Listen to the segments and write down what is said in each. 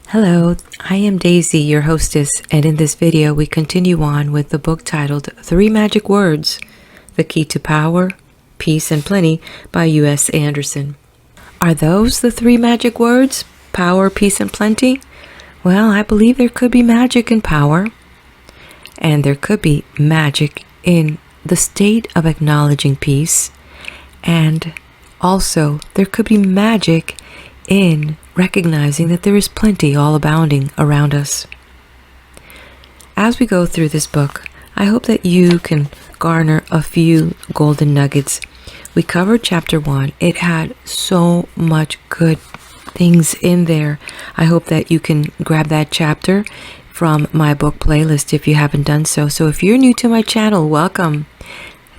Hello, I am Daisy, your hostess, and in this video we continue on with the book titled Three Magic Words, The Key to Power, Peace, and Plenty by U.S. Andersen. Are those the three magic words? Power, peace, and plenty? Well, I believe there could be magic in power, and there could be magic in the state of acknowledging peace, and also there could be magic in recognizing that there is plenty all abounding around us. As we go through this book, I hope that you can garner a few golden nuggets. We covered chapter 1. It had so much good things in there. I hope that you can grab that chapter from my book playlist if you haven't done so. So if you're new to my channel, welcome.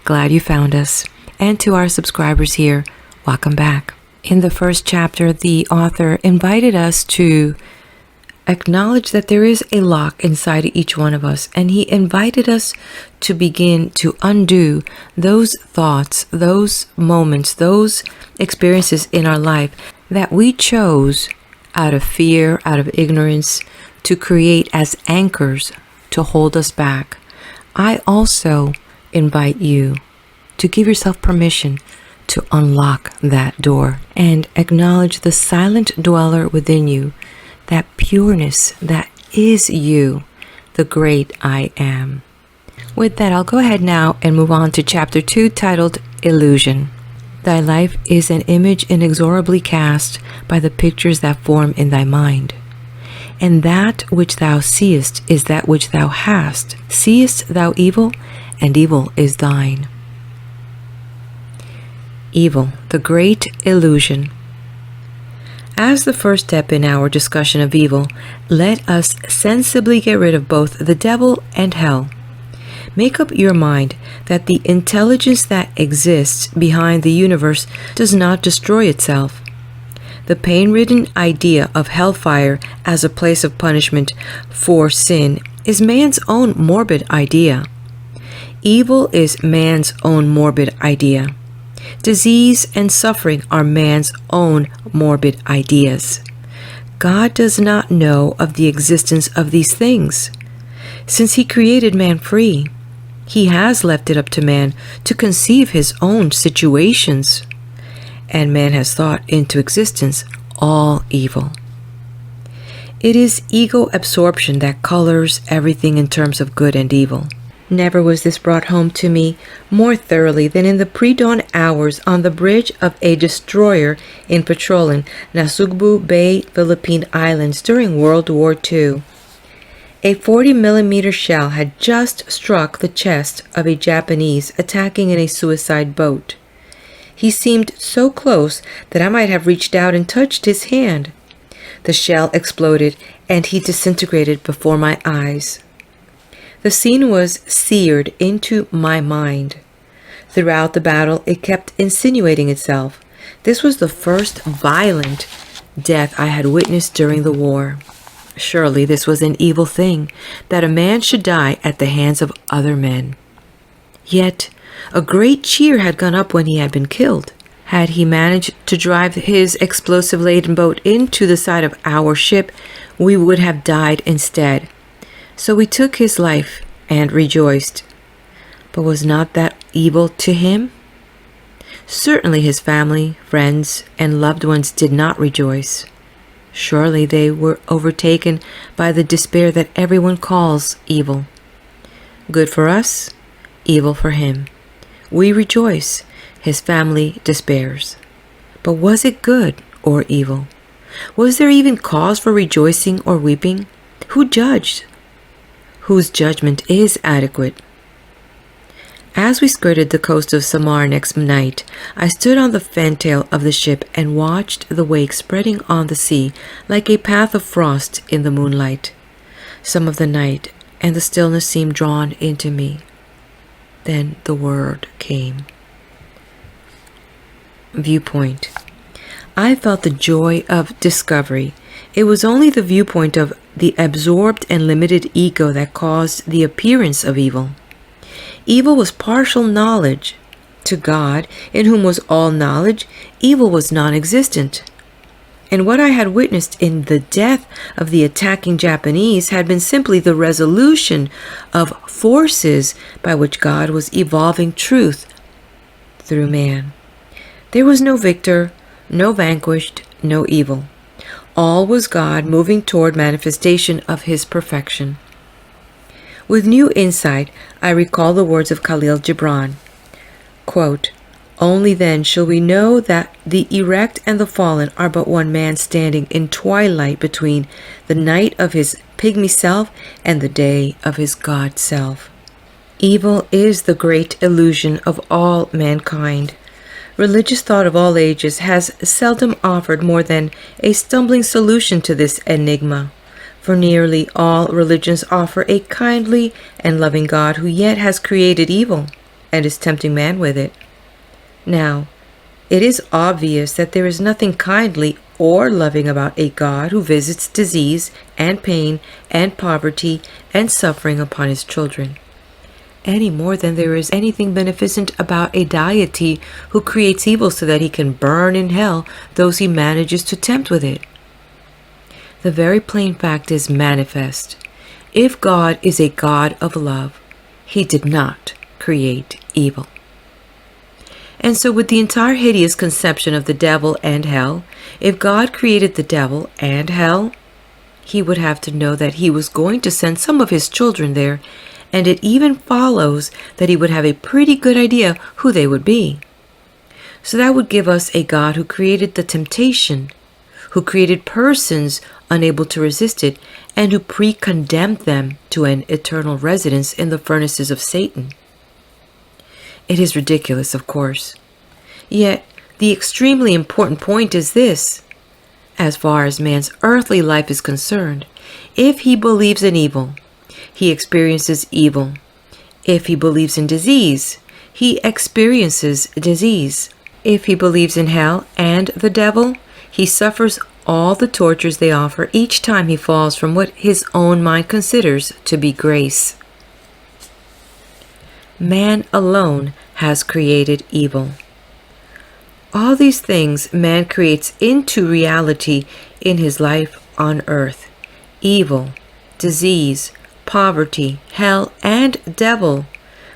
Glad you found us. And to our subscribers here, welcome back. In the first chapter, the author invited us to acknowledge that there is a lock inside each one of us, and he invited us to begin to undo those thoughts, those moments, those experiences in our life that we chose out of fear, out of ignorance, to create as anchors to hold us back. I also invite you to give yourself permission to unlock that door and acknowledge the silent dweller within you, that pureness that is you, the great I am. With that, I'll go ahead now and move on to chapter 2 titled Illusion. Thy life is an image inexorably cast by the pictures that form in thy mind. And that which thou seest is that which thou hast. Seest thou evil, and evil is thine. Evil, the great illusion. As the first step in our discussion of evil, let us sensibly get rid of both the devil and hell. Make up your mind that the intelligence that exists behind the universe does not destroy itself. The pain-ridden idea of hellfire as a place of punishment for sin is man's own morbid idea. Evil is man's own morbid idea. Disease and suffering are man's own morbid ideas. God does not know of the existence of these things. Since he created man free, he has left it up to man to conceive his own situations. And man has thought into existence all evil. It is ego absorption that colors everything in terms of good and evil. Never was this brought home to me more thoroughly than in the pre-dawn hours on the bridge of a destroyer in patrolling Nasugbu Bay, Philippine Islands during World War II. A 40mm shell had just struck the chest of a Japanese attacking in a suicide boat. He seemed so close that I might have reached out and touched his hand. The shell exploded and he disintegrated before my eyes. The scene was seared into my mind. Throughout the battle, it kept insinuating itself. This was the first violent death I had witnessed during the war. Surely this was an evil thing, that a man should die at the hands of other men. Yet, a great cheer had gone up when he had been killed. Had he managed to drive his explosive-laden boat into the side of our ship, we would have died instead. So we took his life and rejoiced. But was not that evil to him? Certainly his family, friends, and loved ones did not rejoice. Surely they were overtaken by the despair that everyone calls evil. Good for us, evil for him. We rejoice, his family despairs. But was it good or evil? Was there even cause for rejoicing or weeping? Who judged? Whose judgment is adequate? As we skirted the coast of Samar next night, I stood on the fantail of the ship and watched the wake spreading on the sea like a path of frost in the moonlight. Some of the night and the stillness seemed drawn into me. Then the word came. Viewpoint. I felt the joy of discovery. It was only the viewpoint of the absorbed and limited ego that caused the appearance of evil. Evil was partial knowledge. To God, in whom was all knowledge, evil was non-existent. And what I had witnessed in the death of the attacking Japanese had been simply the resolution of forces by which God was evolving truth through man. There was no victor, no vanquished, no evil. All was God moving toward manifestation of His perfection. With new insight, I recall the words of Khalil Gibran, quote, "Only then shall we know that the erect and the fallen are but one man standing in twilight between the night of his pygmy self and the day of his God self." Evil is the great illusion of all mankind. Religious thought of all ages has seldom offered more than a stumbling solution to this enigma, for nearly all religions offer a kindly and loving God who yet has created evil and is tempting man with it. Now, it is obvious that there is nothing kindly or loving about a God who visits disease and pain and poverty and suffering upon His children, any more than there is anything beneficent about a deity who creates evil so that He can burn in hell those He manages to tempt with it. The very plain fact is manifest. If God is a God of love, He did not create evil. And so with the entire hideous conception of the devil and hell, if God created the devil and hell, He would have to know that He was going to send some of His children there, and it even follows that He would have a pretty good idea who they would be. So that would give us a God who created the temptation, who created persons unable to resist it, and who pre-condemned them to an eternal residence in the furnaces of Satan. It is ridiculous, of course. Yet, the extremely important point is this. As far as man's earthly life is concerned, if he believes in evil, he experiences evil. If he believes in disease, he experiences disease. If he believes in hell and the devil, he suffers all the tortures they offer each time he falls from what his own mind considers to be grace. Man alone has created evil. All these things man creates into reality in his life on earth. Evil, disease, poverty, hell, and devil.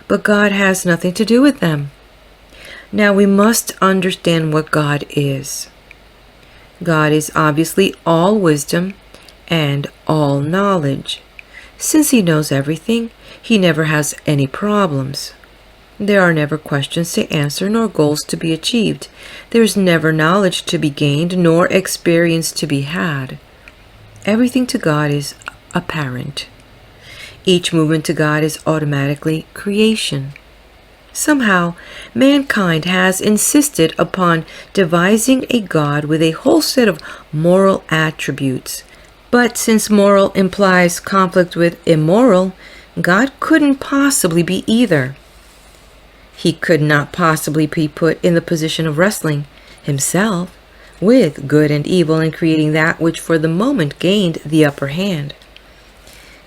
But God has nothing to do with them. Now we must understand what God is. God is obviously all wisdom and all knowledge. Since He knows everything, He never has any problems. There are never questions to answer nor goals to be achieved. There is never knowledge to be gained nor experience to be had. Everything to God is apparent. Each movement to God is automatically creation. Somehow, mankind has insisted upon devising a God with a whole set of moral attributes. But since moral implies conflict with immoral, God couldn't possibly be either. He could not possibly be put in the position of wrestling himself with good and evil and creating that which for the moment gained the upper hand.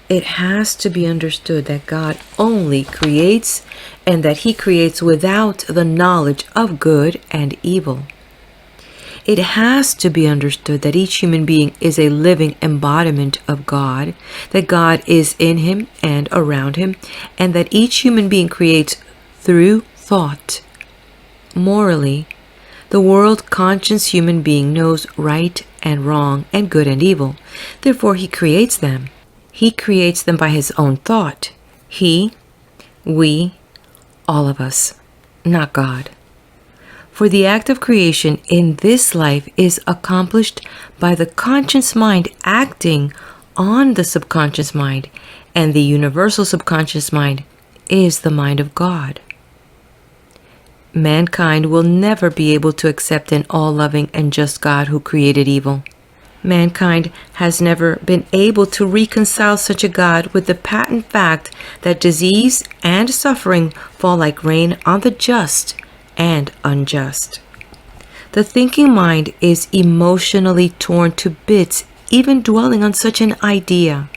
It has to be understood that God only creates and that He creates without the knowledge of good and evil. It has to be understood that each human being is a living embodiment of God, that God is in him and around him, and that each human being creates through thought. Morally, the world-conscious human being knows right and wrong and good and evil. Therefore, he creates them. He creates them by his own thought. He, we, all of us, not God. For the act of creation in this life is accomplished by the conscious mind acting on the subconscious mind, and the universal subconscious mind is the mind of God. Mankind will never be able to accept an all-loving and just God who created evil. Mankind has never been able to reconcile such a God with the patent fact that disease and suffering fall like rain on the just and unjust. The thinking mind is emotionally torn to bits even dwelling on such an idea.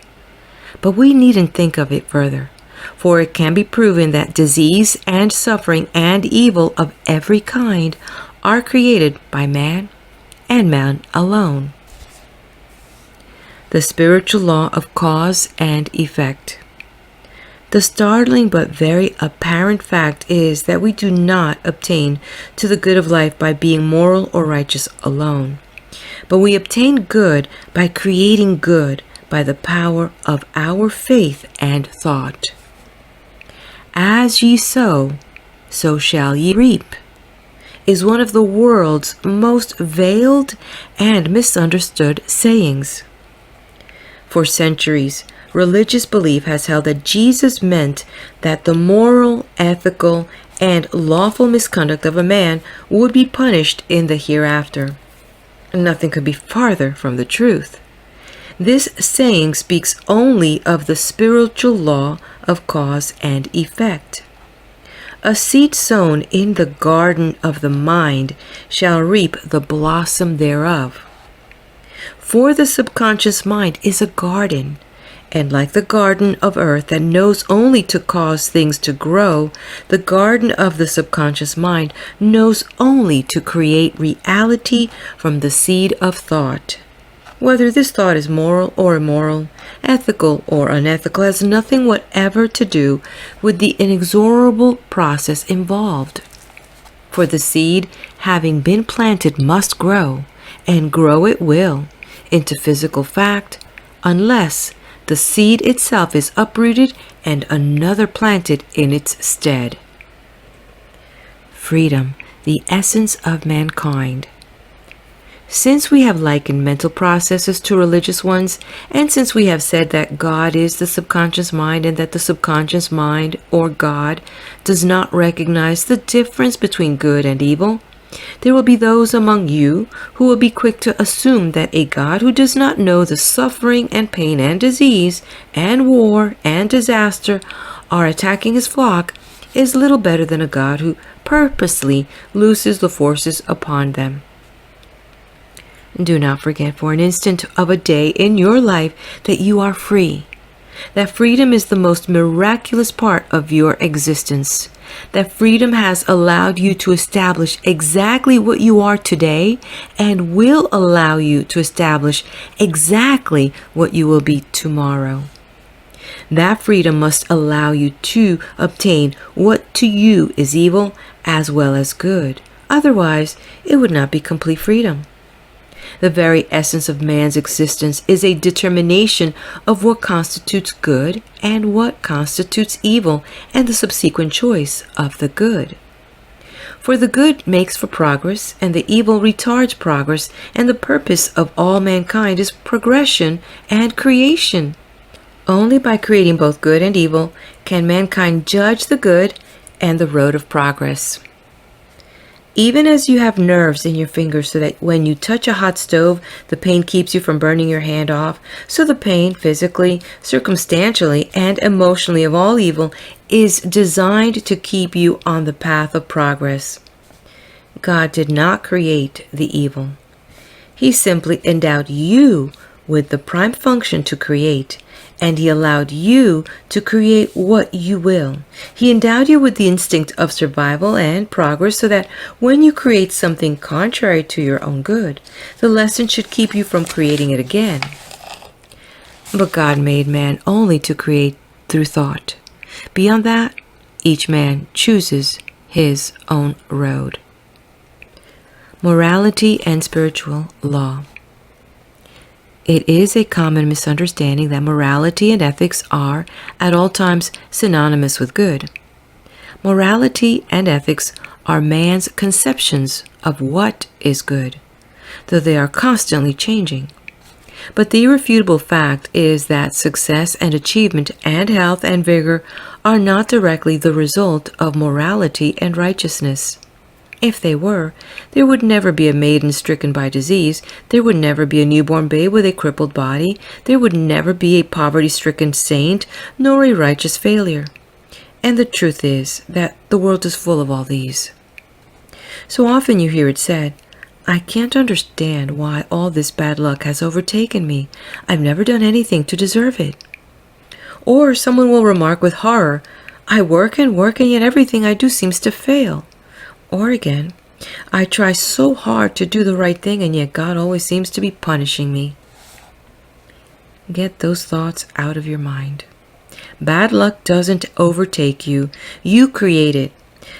But we needn't think of it further, for it can be proven that disease and suffering and evil of every kind are created by man and man alone. The spiritual law of cause and effect. The startling but very apparent fact is that we do not obtain to the good of life by being moral or righteous alone, but we obtain good by creating good by the power of our faith and thought. As ye sow, so shall ye reap, is one of the world's most veiled and misunderstood sayings. For centuries, religious belief has held that Jesus meant that the moral, ethical, and lawful misconduct of a man would be punished in the hereafter. Nothing could be farther from the truth. This saying speaks only of the spiritual law of cause and effect. A seed sown in the garden of the mind shall reap the blossom thereof. For the subconscious mind is a garden, and like the garden of earth that knows only to cause things to grow, the garden of the subconscious mind knows only to create reality from the seed of thought. Whether this thought is moral or immoral, ethical or unethical, has nothing whatever to do with the inexorable process involved. For the seed, having been planted, must grow, and grow it will, into physical fact, unless the seed itself is uprooted and another planted in its stead. Freedom, the essence of mankind. Since we have likened mental processes to religious ones, and since we have said that God is the subconscious mind and that the subconscious mind, or God, does not recognize the difference between good and evil, there will be those among you who will be quick to assume that a God who does not know the suffering and pain and disease and war and disaster are attacking his flock is little better than a God who purposely looses the forces upon them. Do not forget for an instant of a day in your life that you are free. That freedom is the most miraculous part of your existence. That freedom has allowed you to establish exactly what you are today and will allow you to establish exactly what you will be tomorrow. That freedom must allow you to obtain what to you is evil as well as good. Otherwise, it would not be complete freedom. The very essence of man's existence is a determination of what constitutes good and what constitutes evil, and the subsequent choice of the good. For the good makes for progress, and the evil retards progress, and the purpose of all mankind is progression and creation. Only by creating both good and evil can mankind judge the good and the road of progress. Even as you have nerves in your fingers so that when you touch a hot stove, the pain keeps you from burning your hand off, so the pain physically, circumstantially, and emotionally of all evil is designed to keep you on the path of progress. God did not create the evil. He simply endowed you with the prime function to create, and he allowed you to create what you will. He endowed you with the instinct of survival and progress so that when you create something contrary to your own good, the lesson should keep you from creating it again. But God made man only to create through thought. Beyond that, each man chooses his own road. Morality and spiritual law. It is a common misunderstanding that morality and ethics are at all times synonymous with good. Morality and ethics are man's conceptions of what is good, though they are constantly changing. But the irrefutable fact is that success and achievement and health and vigor are not directly the result of morality and righteousness. If they were, there would never be a maiden stricken by disease, there would never be a newborn babe with a crippled body, there would never be a poverty-stricken saint, nor a righteous failure. And the truth is that the world is full of all these. So often you hear it said, "I can't understand why all this bad luck has overtaken me. I've never done anything to deserve it." Or someone will remark with horror, "I work and yet everything I do seems to fail." Or again, I try so hard to do the right thing, and yet God always seems to be punishing me. Get those thoughts out of your mind. Bad luck doesn't overtake you. You create it.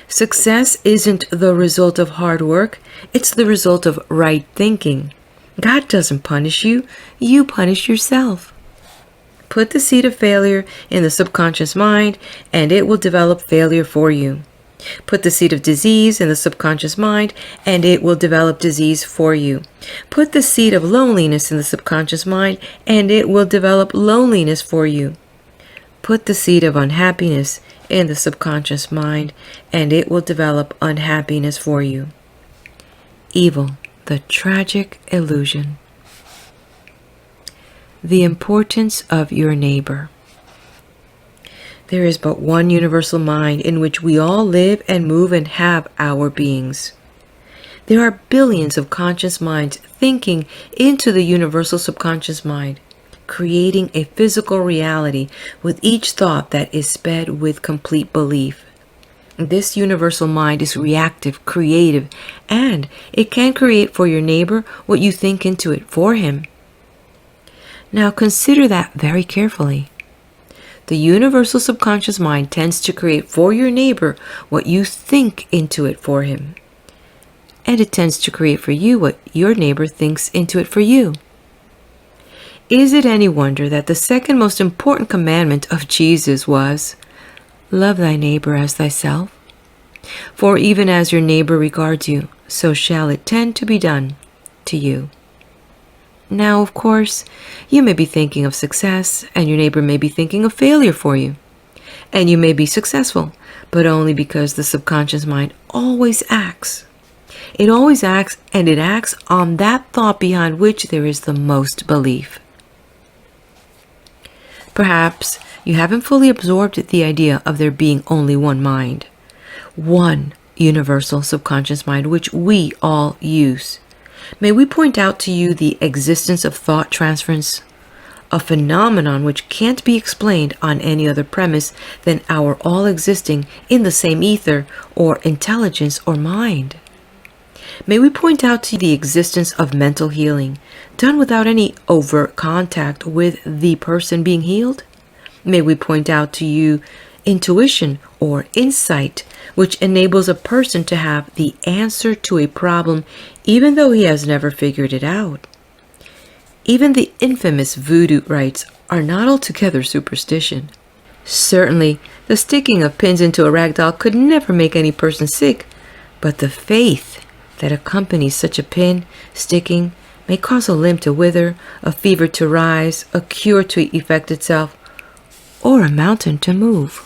Success isn't the result of hard work. It's the result of right thinking. God doesn't punish you. You punish yourself. Put the seed of failure in the subconscious mind, and it will develop failure for you. Put the seed of disease in the subconscious mind, and it will develop disease for you. Put the seed of loneliness in the subconscious mind, and it will develop loneliness for you. Put the seed of unhappiness in the subconscious mind, and it will develop unhappiness for you. Evil, the tragic illusion. The importance of your neighbor. There is but one universal mind in which we all live and move and have our beings. There are billions of conscious minds thinking into the universal subconscious mind, creating a physical reality with each thought that is sped with complete belief. This universal mind is reactive, creative, and it can create for your neighbor what you think into it for him. Now consider that very carefully. The universal subconscious mind tends to create for your neighbor what you think into it for him. And it tends to create for you what your neighbor thinks into it for you. Is it any wonder that the second most important commandment of Jesus was, "Love thy neighbor as thyself"? For even as your neighbor regards you, so shall it tend to be done to you. Now, of course, you may be thinking of success, and your neighbor may be thinking of failure for you. And you may be successful, but only because the subconscious mind always acts. It always acts, and it acts on that thought behind which there is the most belief. Perhaps you haven't fully absorbed the idea of there being only one mind, one universal subconscious mind which we all use. May we point out to you the existence of thought transference, a phenomenon which can't be explained on any other premise than our all existing in the same ether or intelligence or mind. May we point out to you the existence of mental healing, done without any overt contact with the person being healed? May we point out to you intuition or insight, which enables a person to have the answer to a problem even though he has never figured it out. Even the infamous voodoo rites are not altogether superstition. Certainly, the sticking of pins into a rag doll could never make any person sick, but the faith that accompanies such a pin sticking may cause a limb to wither, a fever to rise, a cure to effect itself, or a mountain to move.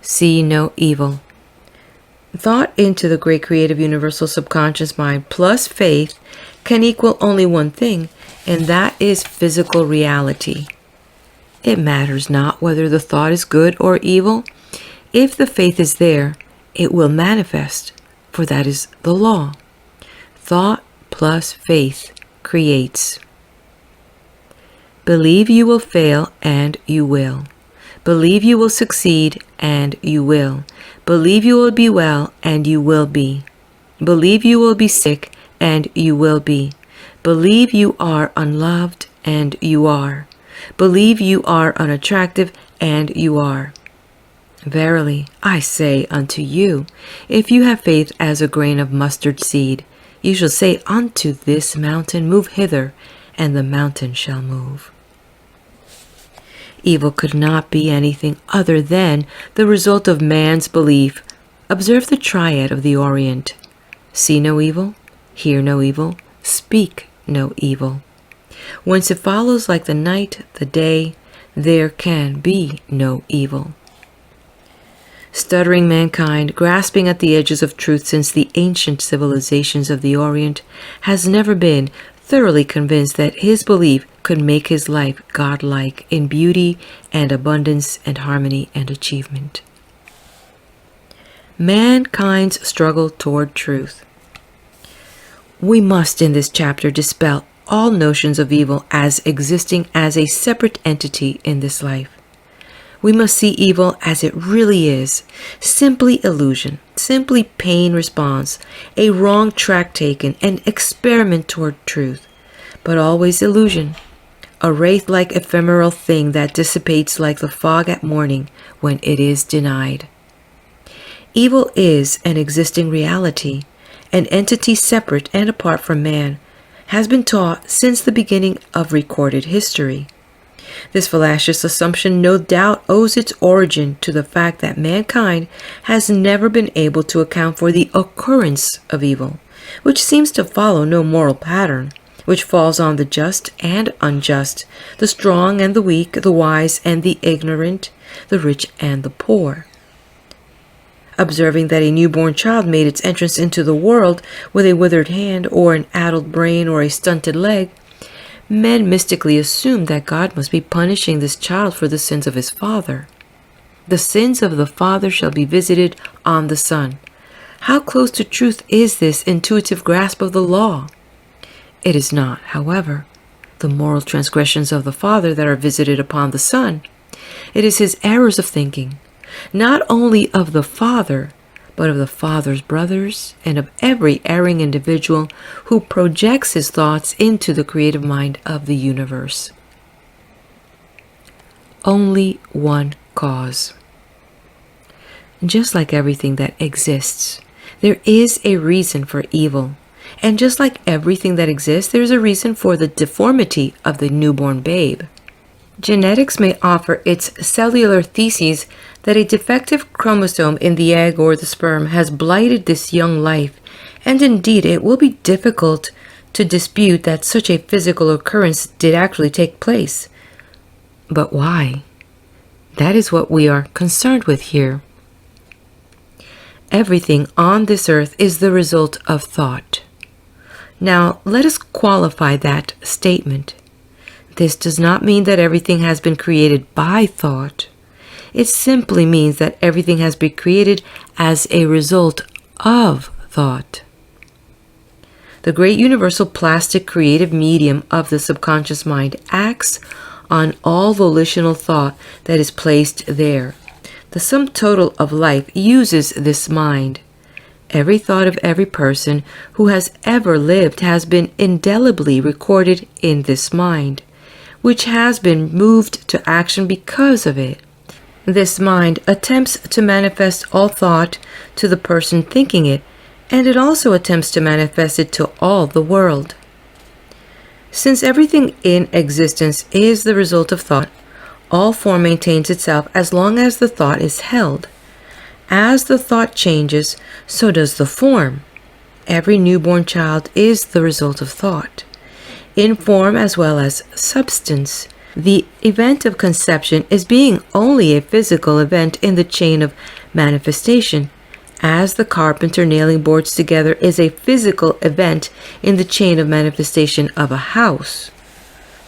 See no evil. Thought into the great creative universal subconscious mind plus faith can equal only one thing, and that is physical reality. It matters not whether the thought is good or evil. If the faith is there, it will manifest, for that is the law. Thought plus faith creates. Believe you will fail, and you will. Believe you will succeed, and you will. Believe you will be well, and you will be. Believe you will be sick, and you will be. Believe you are unloved, and you are. Believe you are unattractive, and you are. Verily, I say unto you, if you have faith as a grain of mustard seed, you shall say unto this mountain, move hither, and the mountain shall move. Evil could not be anything other than the result of man's belief. Observe the triad of the Orient. See no evil, hear no evil, speak no evil. Whence it follows like the night, the day, there can be no evil. Stuttering mankind, grasping at the edges of truth since the ancient civilizations of the Orient, has never been thoroughly convinced that his belief could make his life godlike in beauty and abundance and harmony and achievement. Mankind's struggle toward truth. We must in this chapter dispel all notions of evil as existing as a separate entity in this life. We must see evil as it really is, simply illusion, simply pain response, a wrong track taken, an experiment toward truth, but always illusion, a wraith-like ephemeral thing that dissipates like the fog at morning when it is denied. Evil is an existing reality, an entity separate and apart from man, has been taught since the beginning of recorded history. This fallacious assumption no doubt owes its origin to the fact that mankind has never been able to account for the occurrence of evil, which seems to follow no moral pattern, which falls on the just and unjust, the strong and the weak, the wise and the ignorant, the rich and the poor. Observing that a newborn child made its entrance into the world with a withered hand or an addled brain or a stunted leg, men mystically assumed that God must be punishing this child for the sins of his father. The sins of the father shall be visited on the son. How close to truth is this intuitive grasp of the law? It is not, however, the moral transgressions of the father that are visited upon the son. It is his errors of thinking, not only of the father, but of the father's brothers and of every erring individual who projects his thoughts into the creative mind of the universe. Only one cause. Just like everything that exists, there is a reason for evil. And just like everything that exists, there is a reason for the deformity of the newborn babe. Genetics may offer its cellular theses that a defective chromosome in the egg or the sperm has blighted this young life, and indeed it will be difficult to dispute that such a physical occurrence did actually take place. But why? That is what we are concerned with here. Everything on this earth is the result of thought. Now, let us qualify that statement. This does not mean that everything has been created by thought. It simply means that everything has been created as a result of thought. The great universal plastic creative medium of the subconscious mind acts on all volitional thought that is placed there. The sum total of life uses this mind. Every thought of every person who has ever lived has been indelibly recorded in this mind, which has been moved to action because of it. This mind attempts to manifest all thought to the person thinking it, and it also attempts to manifest it to all the world. Since everything in existence is the result of thought, all form maintains itself as long as the thought is held. As the thought changes, so does the form. Every newborn child is the result of thought, in form as well as substance. The event of conception is being only a physical event in the chain of manifestation, as the carpenter nailing boards together is a physical event in the chain of manifestation of a house.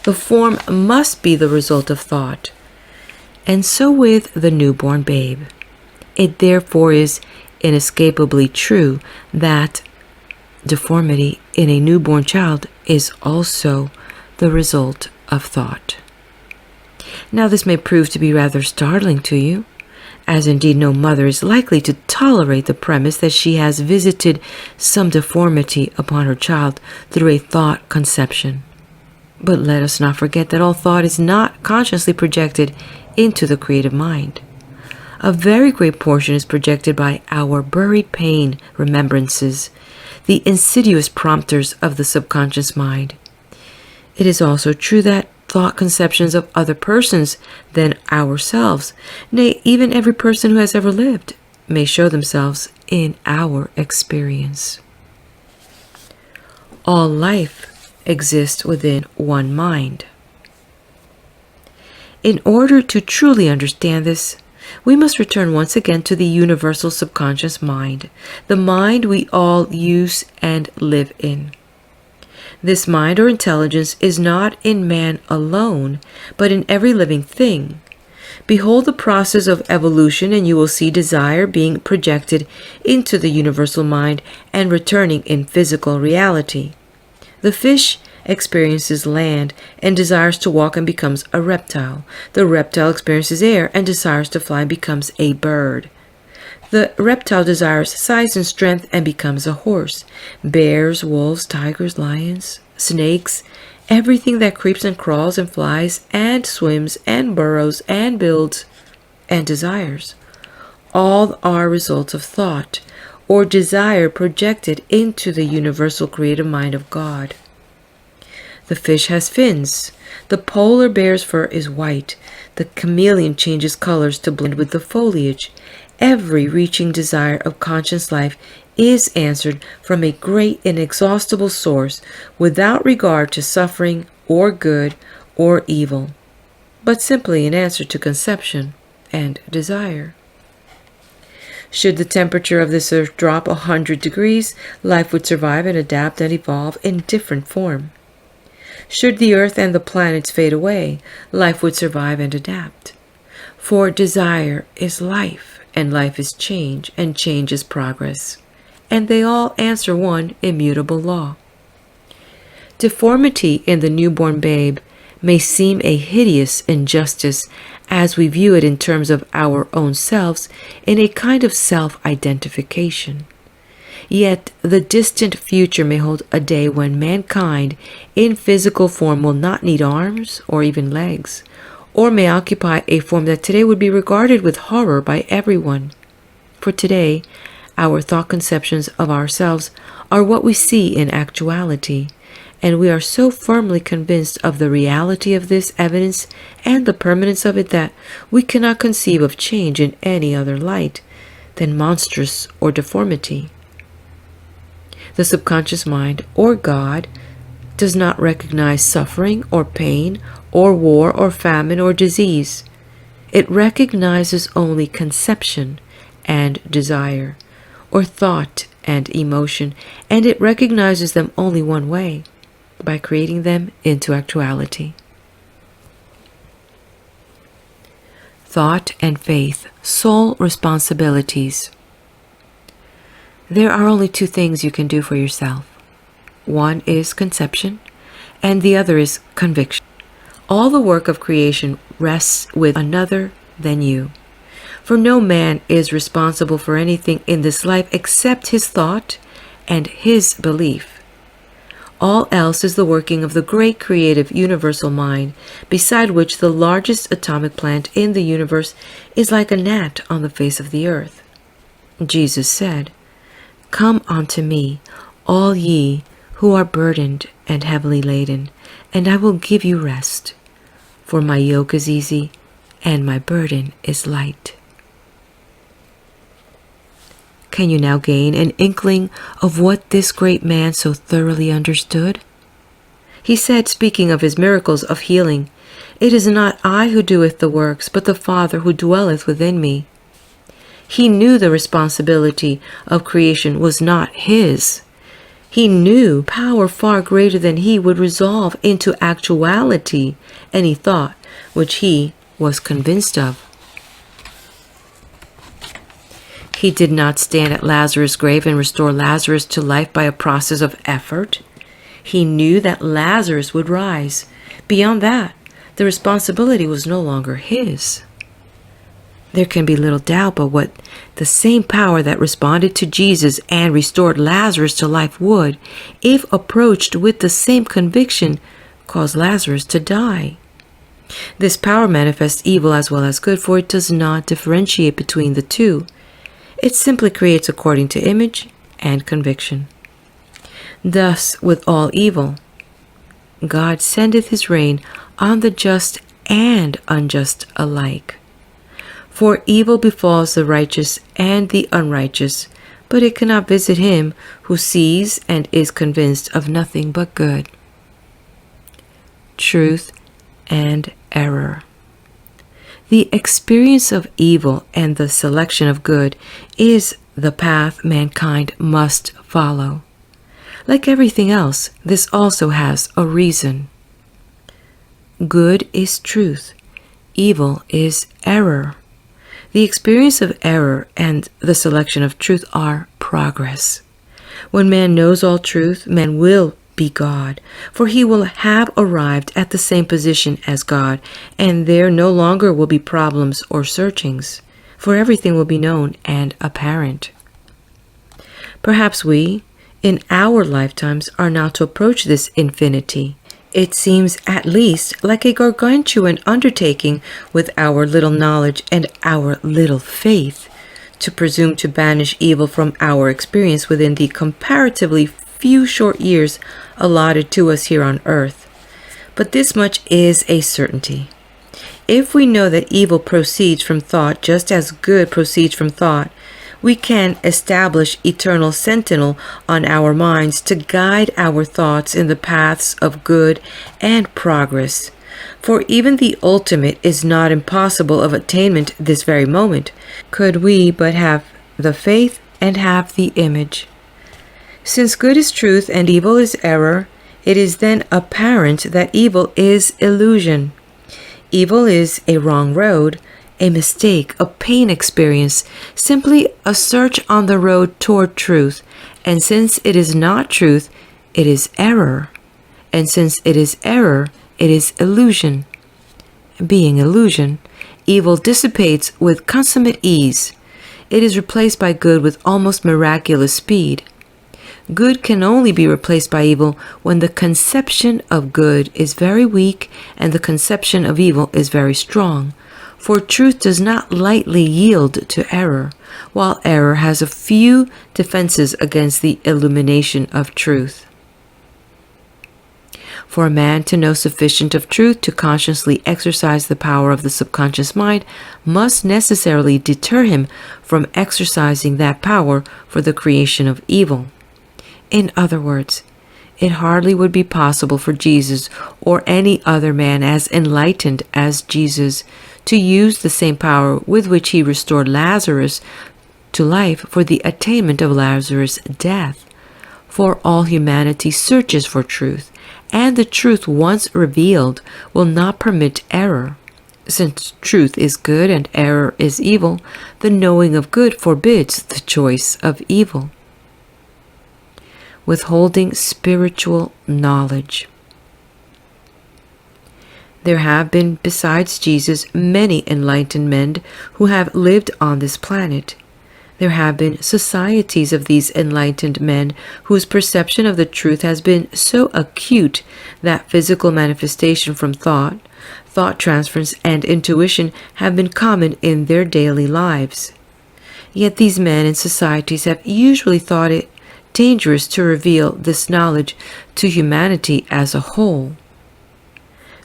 The form must be the result of thought, and so with the newborn babe. It therefore is inescapably true that deformity in a newborn child is also the result of thought. Now this may prove to be rather startling to you, as indeed no mother is likely to tolerate the premise that she has visited some deformity upon her child through a thought conception. But let us not forget that all thought is not consciously projected into the creative mind. A very great portion is projected by our buried pain remembrances, the insidious prompters of the subconscious mind. It is also true that thought conceptions of other persons than ourselves, nay, even every person who has ever lived, may show themselves in our experience. All life exists within one mind. In order to truly understand this, we must return once again to the universal subconscious mind, the mind we all use and live in. This mind or intelligence is not in man alone, but in every living thing. Behold the process of evolution, and you will see desire being projected into the universal mind and returning in physical reality. The fish experiences land and desires to walk and becomes a reptile. The reptile experiences air and desires to fly and becomes a bird. The reptile desires size and strength and becomes a horse. Bears, wolves, tigers, lions, snakes, everything that creeps and crawls and flies and swims and burrows and builds and desires, all are results of thought or desire projected into the universal creative mind of God. The fish has fins. The polar bear's fur is white. The chameleon changes colors to blend with the foliage. Every reaching desire of conscious life is answered from a great inexhaustible source without regard to suffering or good or evil, but simply in answer to conception and desire. Should the temperature of this earth drop 100 degrees, life would survive and adapt and evolve in different form. Should the earth and the planets fade away, life would survive and adapt. For desire is life, and life is change, and change is progress. And they all answer one immutable law. Deformity in the newborn babe may seem a hideous injustice as we view it in terms of our own selves in a kind of self-identification. Yet the distant future may hold a day when mankind in physical form will not need arms or even legs, or may occupy a form that today would be regarded with horror by everyone. For today, our thought conceptions of ourselves are what we see in actuality, and we are so firmly convinced of the reality of this evidence and the permanence of it that we cannot conceive of change in any other light than monstrous or deformity. The subconscious mind, or God, does not recognize suffering or pain or war or famine or disease. It recognizes only conception and desire, or thought and emotion, and it recognizes them only one way, by creating them into actuality. Thought and faith, sole responsibilities. There are only two things you can do for yourself. One is conception, and the other is conviction. All the work of creation rests with another than you. For no man is responsible for anything in this life except his thought and his belief. All else is the working of the great creative universal mind, beside which the largest atomic plant in the universe is like a gnat on the face of the earth. Jesus said, "Come unto me, all ye who are burdened and heavily laden, and I will give you rest. For my yoke is easy, and my burden is light." Can you now gain an inkling of what this great man so thoroughly understood? He said, speaking of his miracles of healing, "It is not I who doeth the works, but the Father who dwelleth within me." He knew the responsibility of creation was not his. He knew power far greater than he would resolve into actuality any thought which he was convinced of. He did not stand at Lazarus' grave and restore Lazarus to life by a process of effort. He knew that Lazarus would rise. Beyond that, the responsibility was no longer his. There can be little doubt but what the same power that responded to Jesus and restored Lazarus to life would, if approached with the same conviction, cause Lazarus to die. This power manifests evil as well as good, for it does not differentiate between the two. It simply creates according to image and conviction. Thus, with all evil, God sendeth his rain on the just and unjust alike. For evil befalls the righteous and the unrighteous, but it cannot visit him who sees and is convinced of nothing but good. Truth and error. The experience of evil and the selection of good is the path mankind must follow. Like everything else, this also has a reason. Good is truth. Evil is error. The experience of error and the selection of truth are progress. When man knows all truth, man will be God, for he will have arrived at the same position as God, and there no longer will be problems or searchings, for everything will be known and apparent. Perhaps we, in our lifetimes, are now to approach this infinity. It seems at least like a gargantuan undertaking with our little knowledge and our little faith to presume to banish evil from our experience within the comparatively few short years allotted to us here on earth. But this much is a certainty. If we know that evil proceeds from thought just as good proceeds from thought, we can establish eternal sentinel on our minds to guide our thoughts in the paths of good and progress. For even the ultimate is not impossible of attainment this very moment, could we but have the faith and have the image. Since good is truth and evil is error, it is then apparent that evil is illusion. Evil is a wrong road, a mistake, a pain experience, simply a search on the road toward truth. And since it is not truth, it is error. And since it is error, it is illusion. Being illusion, evil dissipates with consummate ease. It is replaced by good with almost miraculous speed. Good can only be replaced by evil when the conception of good is very weak and the conception of evil is very strong. For truth does not lightly yield to error, while error has a few defenses against the illumination of truth. For a man to know sufficient of truth to consciously exercise the power of the subconscious mind must necessarily deter him from exercising that power for the creation of evil. In other words, it hardly would be possible for Jesus or any other man as enlightened as Jesus to use the same power with which he restored Lazarus to life for the attainment of Lazarus' death. For all humanity searches for truth, and the truth once revealed will not permit error. Since truth is good and error is evil, the knowing of good forbids the choice of evil. Withholding spiritual knowledge. There have been, besides Jesus, many enlightened men who have lived on this planet. There have been societies of these enlightened men whose perception of the truth has been so acute that physical manifestation from thought transference, and intuition have been common in their daily lives. Yet these men and societies have usually thought it dangerous to reveal this knowledge to humanity as a whole.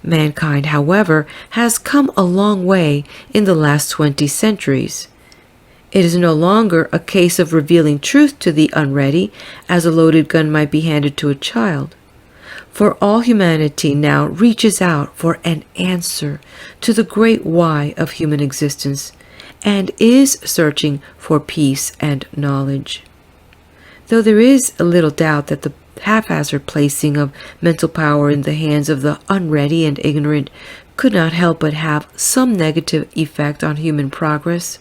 Mankind, however, has come a long way in the last 20 centuries. It is no longer a case of revealing truth to the unready, as a loaded gun might be handed to a child. For all humanity now reaches out for an answer to the great why of human existence, and is searching for peace and knowledge. Though there is a little doubt that the haphazard placing of mental power in the hands of the unready and ignorant could not help but have some negative effect on human progress,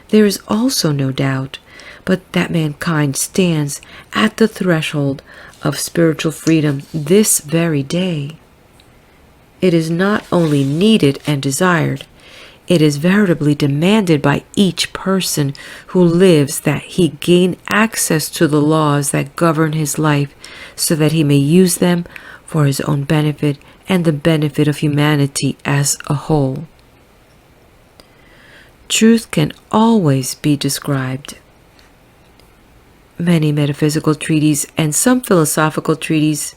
there is also no doubt but that mankind stands at the threshold of spiritual freedom this very day. It is not only needed and desired, it is veritably demanded by each person who lives that he gain access to the laws that govern his life so that he may use them for his own benefit and the benefit of humanity as a whole. Truth can always be described. Many metaphysical treatises and some philosophical treatises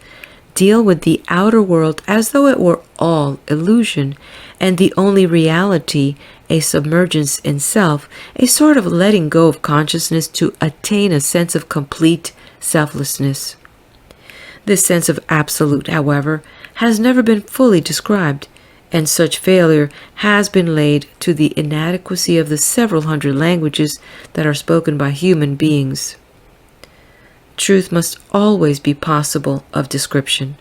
deal with the outer world as though it were all illusion, and the only reality a submergence in self, a sort of letting go of consciousness to attain a sense of complete selflessness. This sense of absolute, however, has never been fully described, and such failure has been laid to the inadequacy of the several hundred languages that are spoken by human beings. Truth must always be possible of description.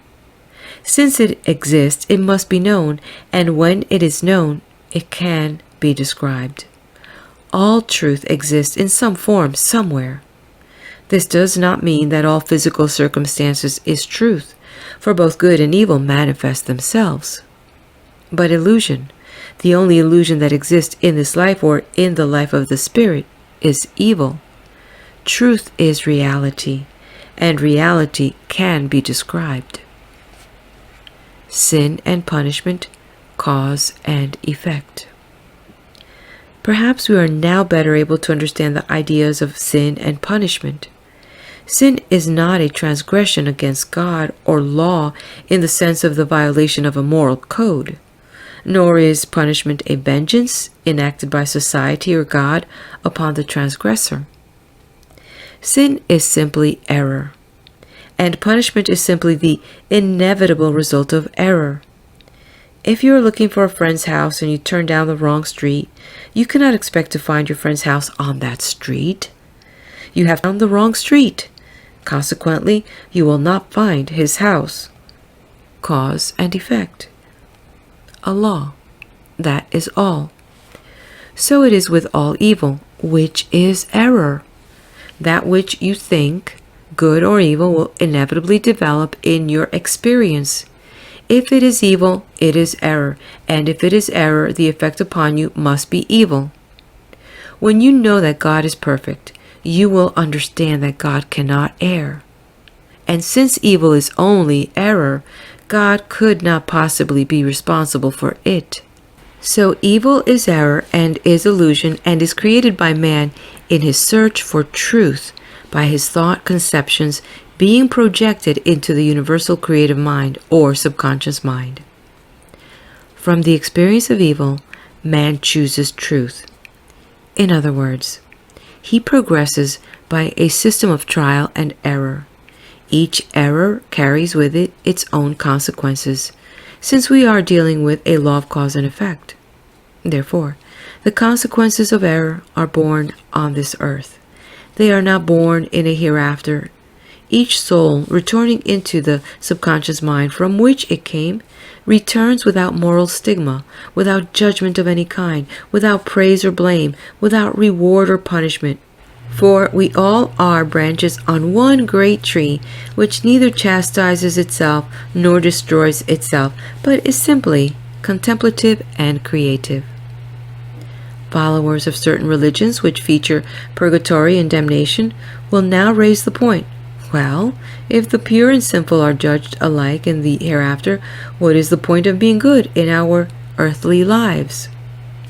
Since it exists, it must be known, and when it is known, it can be described. All truth exists in some form somewhere. This does not mean that all physical circumstances is truth, for both good and evil manifest themselves. But illusion, the only illusion that exists in this life or in the life of the spirit, is evil. Truth is reality, and reality can be described. Sin and punishment, cause and effect. Perhaps we are now better able to understand the ideas of sin and punishment. Sin is not a transgression against God or law in the sense of the violation of a moral code, nor is punishment a vengeance enacted by society or God upon the transgressor. Sin is simply error, and punishment is simply the inevitable result of error. If you are looking for a friend's house and you turn down the wrong street, you cannot expect to find your friend's house on that street. You have found the wrong street. Consequently, you will not find his house. Cause and effect. A law. That is all. So it is with all evil, which is error. That which you think, good or evil, will inevitably develop in your experience. If it is evil, it is error, and if it is error, the effect upon you must be evil. When you know that God is perfect, you will understand that God cannot err. And since evil is only error, God could not possibly be responsible for it. So evil is error and is illusion and is created by man in his search for truth, by his thought conceptions being projected into the universal creative mind or subconscious mind. From the experience of evil, man chooses truth. In other words, he progresses by a system of trial and error. Each error carries with it its own consequences, since we are dealing with a law of cause and effect. Therefore, the consequences of error are born on this earth. They are not born in a hereafter. Each soul, returning into the subconscious mind from which it came, returns without moral stigma, without judgment of any kind, without praise or blame, without reward or punishment. For we all are branches on one great tree, which neither chastises itself nor destroys itself, but is simply contemplative and creative. Followers of certain religions which feature purgatory and damnation will now raise the point. Well, if the pure and sinful are judged alike in the hereafter, what is the point of being good in our earthly lives?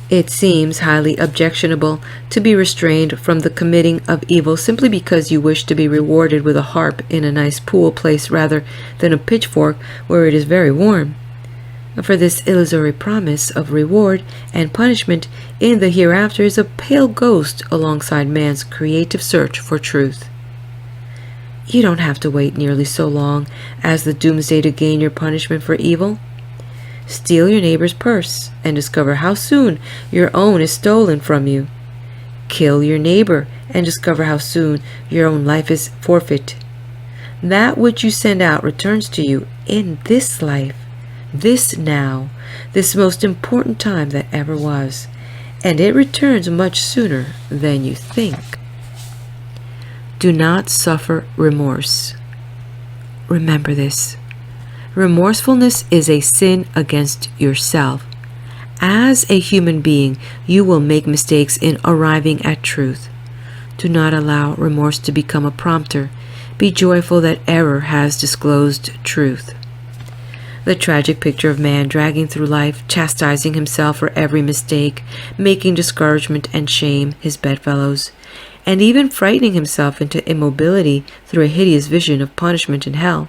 It seems highly objectionable to be restrained from the committing of evil simply because you wish to be rewarded with a harp in a nice pool place rather than a pitchfork where it is very warm. For this illusory promise of reward and punishment in the hereafter is a pale ghost alongside man's creative search for truth. You don't have to wait nearly so long as the doomsday to gain your punishment for evil. Steal your neighbor's purse and discover how soon your own is stolen from you. Kill your neighbor and discover how soon your own life is forfeit. That which you send out returns to you in this life, this now, this most important time that ever was, and it returns much sooner than you think. Do not suffer remorse. Remember this. Remorsefulness is a sin against yourself. As a human being, you will make mistakes in arriving at truth. Do not allow remorse to become a prompter. Be joyful that error has disclosed truth. The tragic picture of man dragging through life, chastising himself for every mistake, making discouragement and shame his bedfellows, and even frightening himself into immobility through a hideous vision of punishment in hell,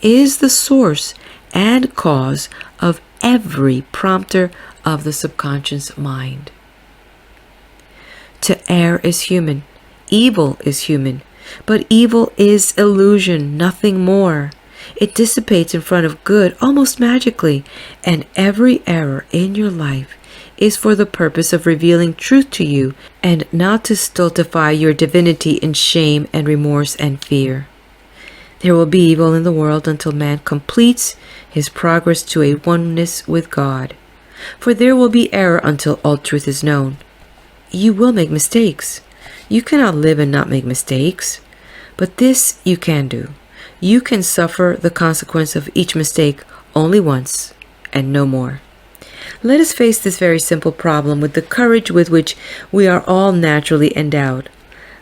is the source and cause of every prompter of the subconscious mind. To err is human, evil is human, but evil is illusion, nothing more. It dissipates in front of good almost magically, and every error in your life is for the purpose of revealing truth to you and not to stultify your divinity in shame and remorse and fear. There will be evil in the world until man completes his progress to a oneness with God. For there will be error until all truth is known. You will make mistakes. You cannot live and not make mistakes. But this you can do. You can suffer the consequence of each mistake only once, and no more. Let us face this very simple problem with the courage with which we are all naturally endowed.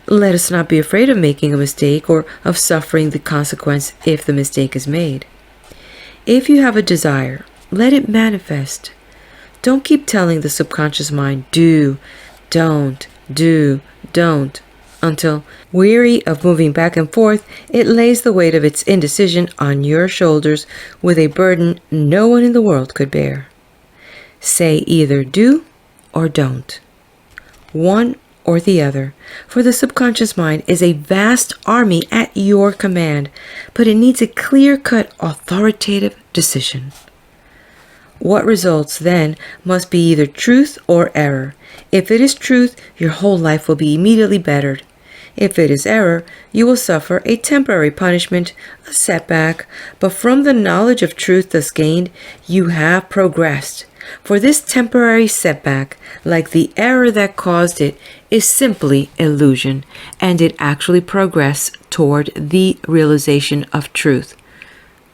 Let us not be afraid of making a mistake or of suffering the consequence if the mistake is made. If you have a desire, let it manifest. Don't keep telling the subconscious mind, do, don't, until, weary of moving back and forth, it lays the weight of its indecision on your shoulders with a burden no one in the world could bear. Say either do or don't. One or the other, for the subconscious mind is a vast army at your command, but it needs a clear-cut, authoritative decision. What results then must be either truth or error. If it is truth, your whole life will be immediately bettered. If it is error, you will suffer a temporary punishment, a setback, but from the knowledge of truth thus gained, you have progressed. For this temporary setback, like the error that caused it, is simply illusion, and it actually progresses toward the realization of truth.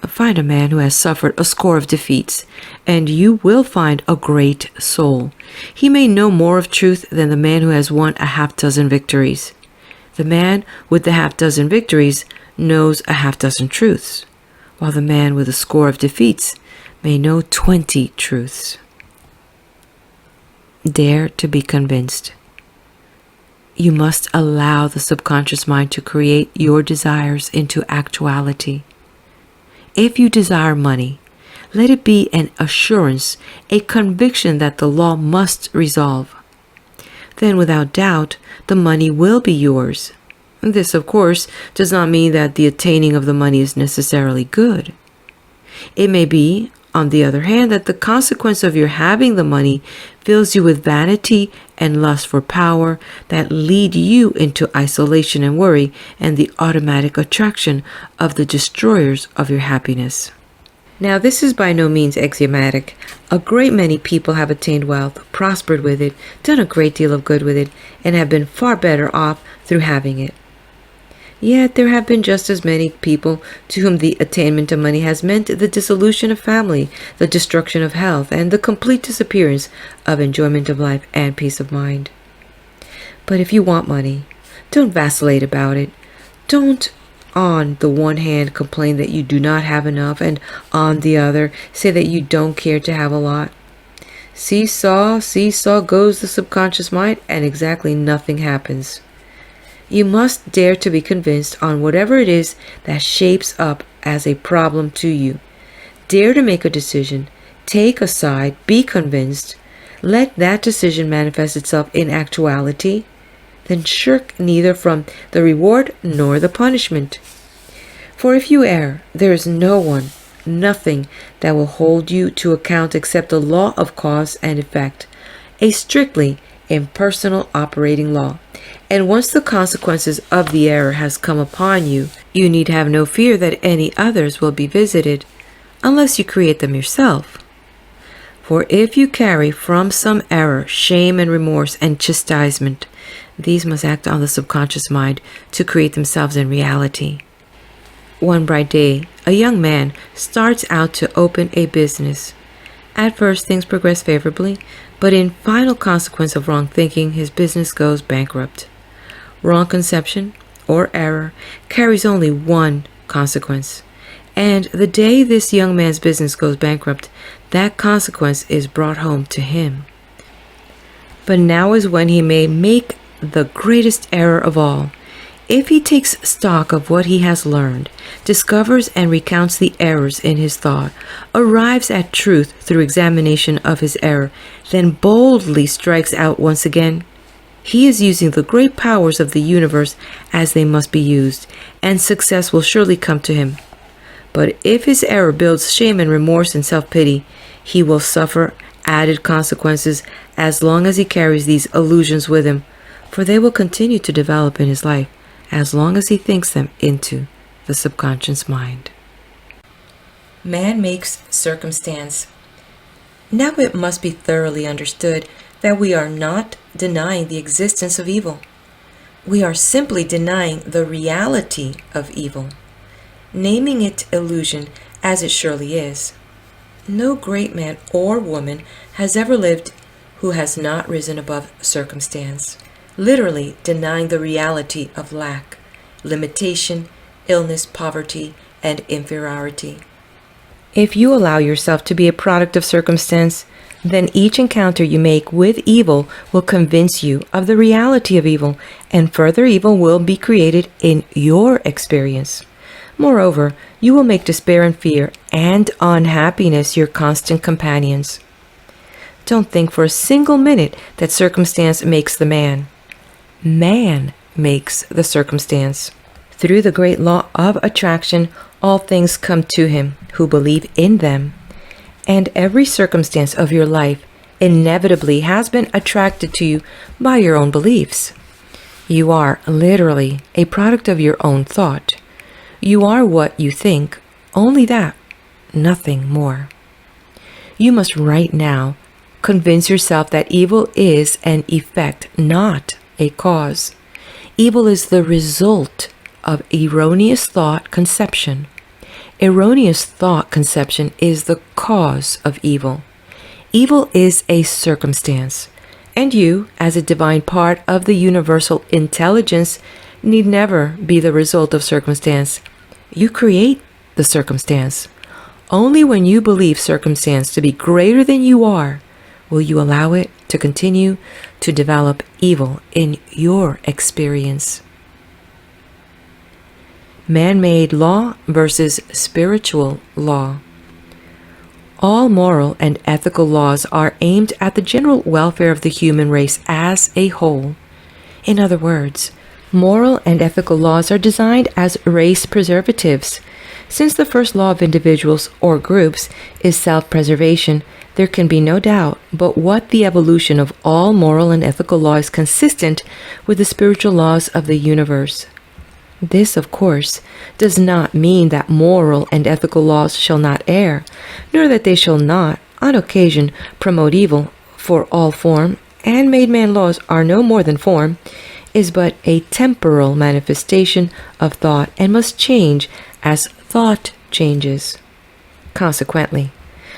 Find a man who has suffered a score of defeats, and you will find a great soul. He may know more of truth than the man who has won a half-dozen victories. The man with the half-dozen victories knows a half-dozen truths, while the man with a score of defeats may know 20 truths. Dare to be convinced. You must allow the subconscious mind to create your desires into actuality. If you desire money, let it be an assurance, a conviction that the law must resolve. Then without doubt, the money will be yours. This, of course, does not mean that the attaining of the money is necessarily good. It may be, on the other hand, that the consequence of your having the money fills you with vanity and lust for power that lead you into isolation and worry and the automatic attraction of the destroyers of your happiness. Now, this is by no means axiomatic. A great many people have attained wealth, prospered with it, done a great deal of good with it, and have been far better off through having it. Yet there have been just as many people to whom the attainment of money has meant the dissolution of family, the destruction of health, and the complete disappearance of enjoyment of life and peace of mind. But if you want money, don't vacillate about it. Don't on the one hand complain that you do not have enough, and on the other say that you don't care to have a lot. Seesaw goes the subconscious mind, and exactly nothing happens. You must dare to be convinced on whatever it is that shapes up as a problem to you. Dare to make a decision, take a side, be convinced, let that decision manifest itself in actuality, then shirk neither from the reward nor the punishment. For if you err, there is no one, nothing that will hold you to account except the law of cause and effect, a strictly impersonal operating law. And once the consequences of the error has come upon you, you need have no fear that any others will be visited, unless you create them yourself. For if you carry from some error shame and remorse and chastisement, these must act on the subconscious mind to create themselves in reality. One bright day, a young man starts out to open a business. At first, things progress favorably, but in final consequence of wrong thinking, his business goes bankrupt. Wrong conception, or error, carries only one consequence. And the day this young man's business goes bankrupt, that consequence is brought home to him. But now is when he may make the greatest error of all. If he takes stock of what he has learned, discovers and recounts the errors in his thought, arrives at truth through examination of his error, then boldly strikes out once again, he is using the great powers of the universe as they must be used, and success will surely come to him. But if his error builds shame and remorse and self-pity, he will suffer added consequences as long as he carries these illusions with him, for they will continue to develop in his life as long as he thinks them into the subconscious mind. Man makes circumstance. Now it must be thoroughly understood that we are not denying the existence of evil. We are simply denying the reality of evil, naming it illusion as it surely is. No great man or woman has ever lived who has not risen above circumstance, literally denying the reality of lack, limitation, illness, poverty, and inferiority. If you allow yourself to be a product of circumstance, then each encounter you make with evil will convince you of the reality of evil, and further evil will be created in your experience. Moreover, you will make despair and fear and unhappiness your constant companions. Don't think for a single minute that circumstance makes the man. Man makes the circumstance. Through the great law of attraction, all things come to him who believe in them. And every circumstance of your life inevitably has been attracted to you by your own beliefs. You are literally a product of your own thought. You are what you think, only that, nothing more. You must right now convince yourself that evil is an effect, not a cause. Evil is the result of erroneous thought conception. Erroneous thought conception is the cause of evil. Evil is a circumstance, and you, as a divine part of the universal intelligence, need never be the result of circumstance. You create the circumstance. Only when you believe circumstance to be greater than you are, will you allow it to continue to develop evil in your experience. Man-made law versus spiritual law. All moral and ethical laws are aimed at the general welfare of the human race as a whole. In other words, moral and ethical laws are designed as race preservatives. Since the first law of individuals or groups is self-preservation, there can be no doubt but what the evolution of all moral and ethical law is consistent with the spiritual laws of the universe. This, of course, does not mean that moral and ethical laws shall not err, nor that they shall not, on occasion, promote evil, for all form, and made man laws are no more than form, is but a temporal manifestation of thought and must change as thought changes. Consequently,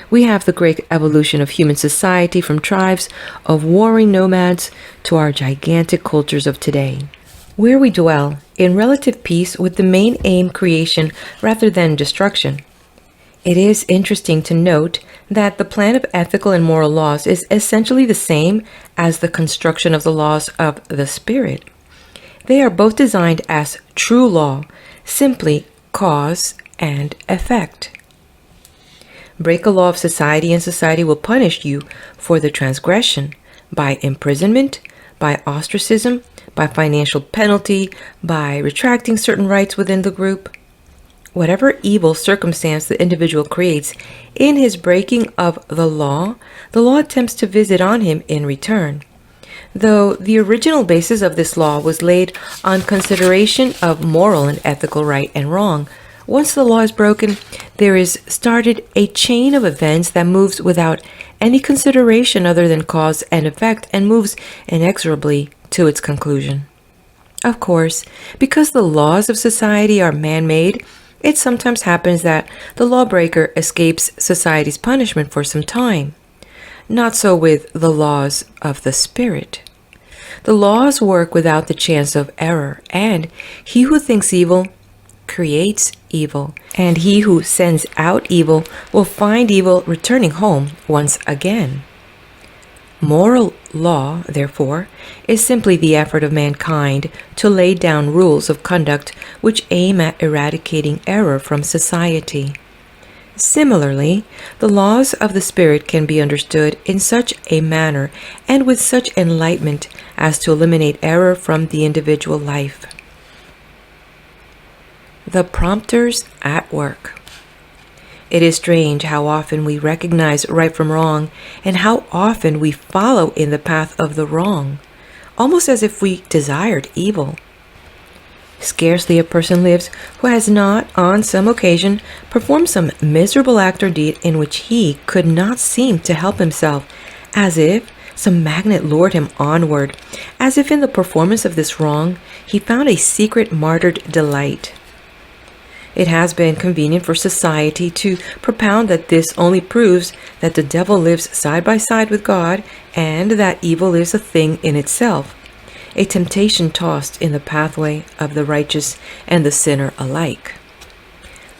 we have the great evolution of human society from tribes of warring nomads to our gigantic cultures of today, where we dwell in relative peace with the main aim creation rather than destruction. It is interesting to note that the plan of ethical and moral laws is essentially the same as the construction of the laws of the spirit. They are both designed as true law, simply cause and effect. Break a law of society and society will punish you for the transgression by imprisonment, by ostracism, by financial penalty, by retracting certain rights within the group. Whatever evil circumstance the individual creates in his breaking of the law attempts to visit on him in return. Though the original basis of this law was laid on consideration of moral and ethical right and wrong, once the law is broken, there is started a chain of events that moves without any consideration other than cause and effect and moves inexorably to its conclusion. Of course, because the laws of society are man-made, it sometimes happens that the lawbreaker escapes society's punishment for some time. Not so with the laws of the spirit. The laws work without the chance of error, and he who thinks evil creates evil, and he who sends out evil will find evil returning home once again. Moral law, therefore, is simply the effort of mankind to lay down rules of conduct which aim at eradicating error from society. Similarly, the laws of the spirit can be understood in such a manner and with such enlightenment as to eliminate error from the individual life. The prompters at work. It is strange how often we recognize right from wrong and how often we follow in the path of the wrong, almost as if we desired evil. Scarcely a person lives who has not, on some occasion, performed some miserable act or deed in which he could not seem to help himself, as if some magnet lured him onward, as if in the performance of this wrong he found a secret martyred delight. It has been convenient for society to propound that this only proves that the devil lives side by side with God and that evil is a thing in itself, a temptation tossed in the pathway of the righteous and the sinner alike.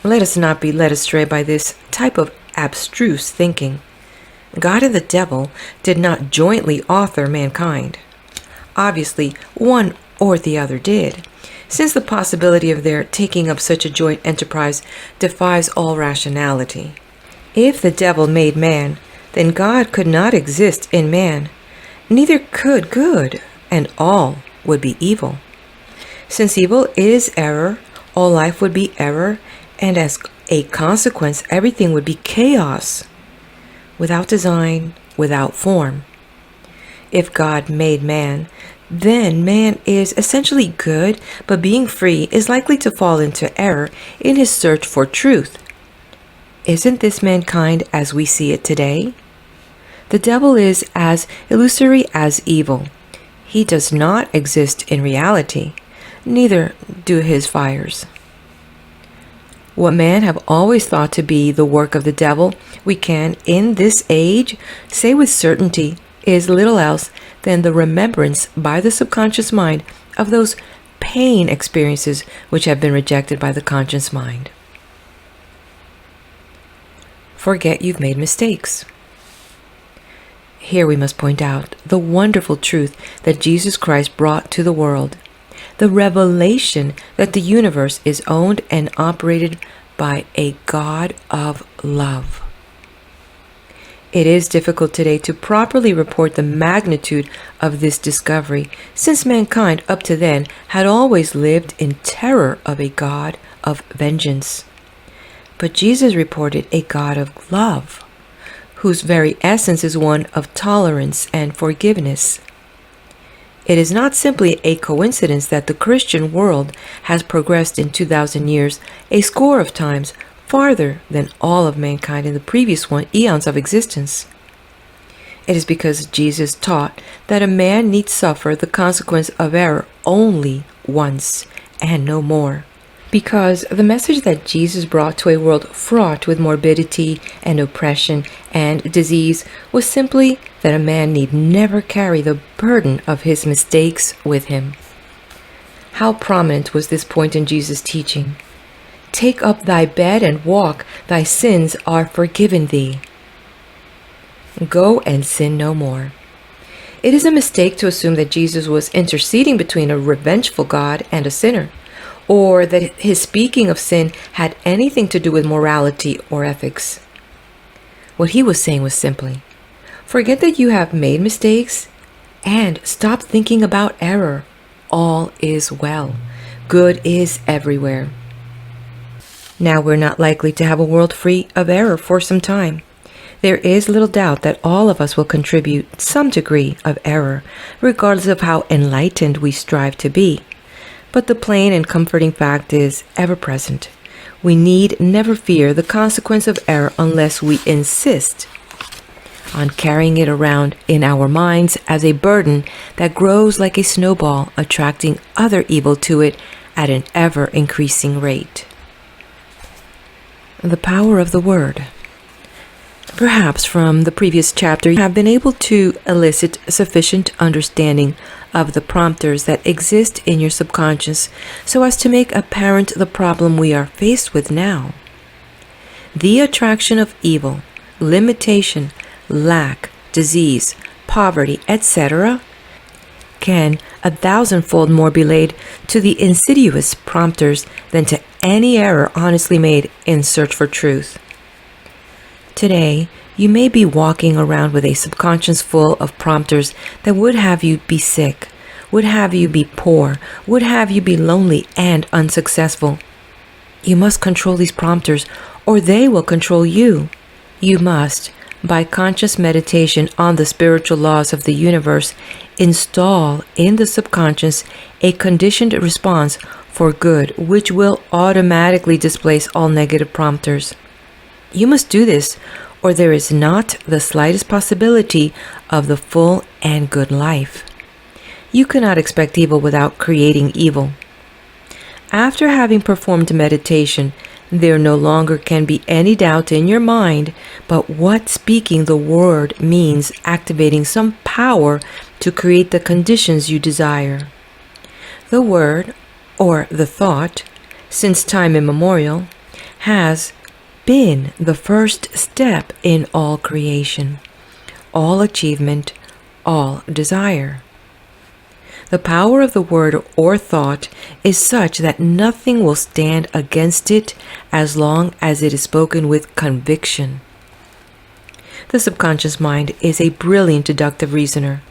Let us not be led astray by this type of abstruse thinking. God and the devil did not jointly author mankind. Obviously, one or the other did, since the possibility of their taking up such a joint enterprise defies all rationality. If the devil made man, then God could not exist in man. Neither could good, and all would be evil. Since evil is error, all life would be error, and as a consequence, everything would be chaos, without design, without form. If God made man, then man is essentially good, but being free is likely to fall into error in his search for truth. Isn't this mankind as we see it today? The devil is as illusory as evil. He does not exist in reality, neither do his fires. What man have always thought to be the work of the devil, we can, in this age, say with certainty is little else than the remembrance by the subconscious mind of those pain experiences which have been rejected by the conscious mind. Forget you've made mistakes. Here we must point out the wonderful truth that Jesus Christ brought to the world, the revelation that the universe is owned and operated by a God of love. It is difficult today to properly report the magnitude of this discovery, since mankind up to then had always lived in terror of a God of vengeance. But Jesus reported a God of love, whose very essence is one of tolerance and forgiveness. It is not simply a coincidence that the Christian world has progressed in 2,000 years a score of times farther than all of mankind in the previous eons of existence. It is because Jesus taught that a man need suffer the consequence of error only once and no more. Because the message that Jesus brought to a world fraught with morbidity and oppression and disease was simply that a man need never carry the burden of his mistakes with him. How prominent was this point in Jesus' teaching? Take up thy bed and walk, thy sins are forgiven thee. Go and sin no more. It is a mistake to assume that Jesus was interceding between a revengeful God and a sinner, or that his speaking of sin had anything to do with morality or ethics. What he was saying was simply, forget that you have made mistakes and stop thinking about error. All is well. Good is everywhere. Now we're not likely to have a world free of error for some time. There is little doubt that all of us will contribute some degree of error, regardless of how enlightened we strive to be. But the plain and comforting fact is ever present. We need never fear the consequence of error unless we insist on carrying it around in our minds as a burden that grows like a snowball, attracting other evil to it at an ever-increasing rate. The power of the word. Perhaps from the previous chapter you have been able to elicit sufficient understanding of the prompters that exist in your subconscious so as to make apparent the problem we are faced with now. The attraction of evil, limitation, lack, disease, poverty, etc. can 1,000-fold more be laid to the insidious prompters than to any error honestly made in search for truth. Today, you may be walking around with a subconscious full of prompters that would have you be sick, would have you be poor, would have you be lonely and unsuccessful. You must control these prompters, or they will control you. You must, by conscious meditation on the spiritual laws of the universe, install in the subconscious a conditioned response for good, which will automatically displace all negative prompters. You must do this, or there is not the slightest possibility of the full and good life. You cannot expect evil without creating evil. After having performed meditation, there no longer can be any doubt in your mind but what speaking the word means activating some power to create the conditions you desire. The word, or the thought, since time immemorial, has been the first step in all creation, all achievement, all desire. The power of the word or thought is such that nothing will stand against it as long as it is spoken with conviction. The subconscious mind is a brilliant deductive reasoner.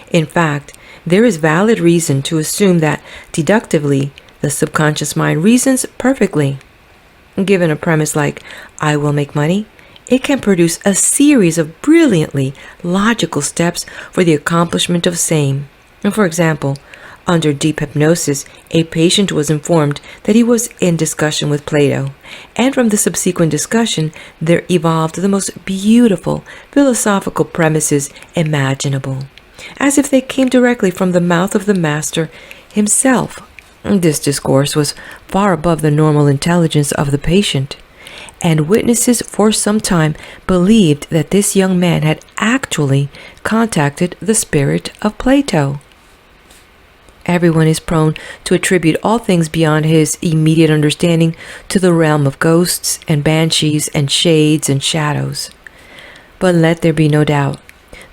In fact, there is valid reason to assume that deductively, the subconscious mind reasons perfectly. Given a premise like, I will make money, it can produce a series of brilliantly logical steps for the accomplishment of same. For example, under deep hypnosis, a patient was informed that he was in discussion with Plato, and from the subsequent discussion, there evolved the most beautiful philosophical premises imaginable, as if they came directly from the mouth of the master himself. This discourse was far above the normal intelligence of the patient, and witnesses for some time believed that this young man had actually contacted the spirit of Plato. Everyone is prone to attribute all things beyond his immediate understanding to the realm of ghosts and banshees and shades and shadows. But let there be no doubt,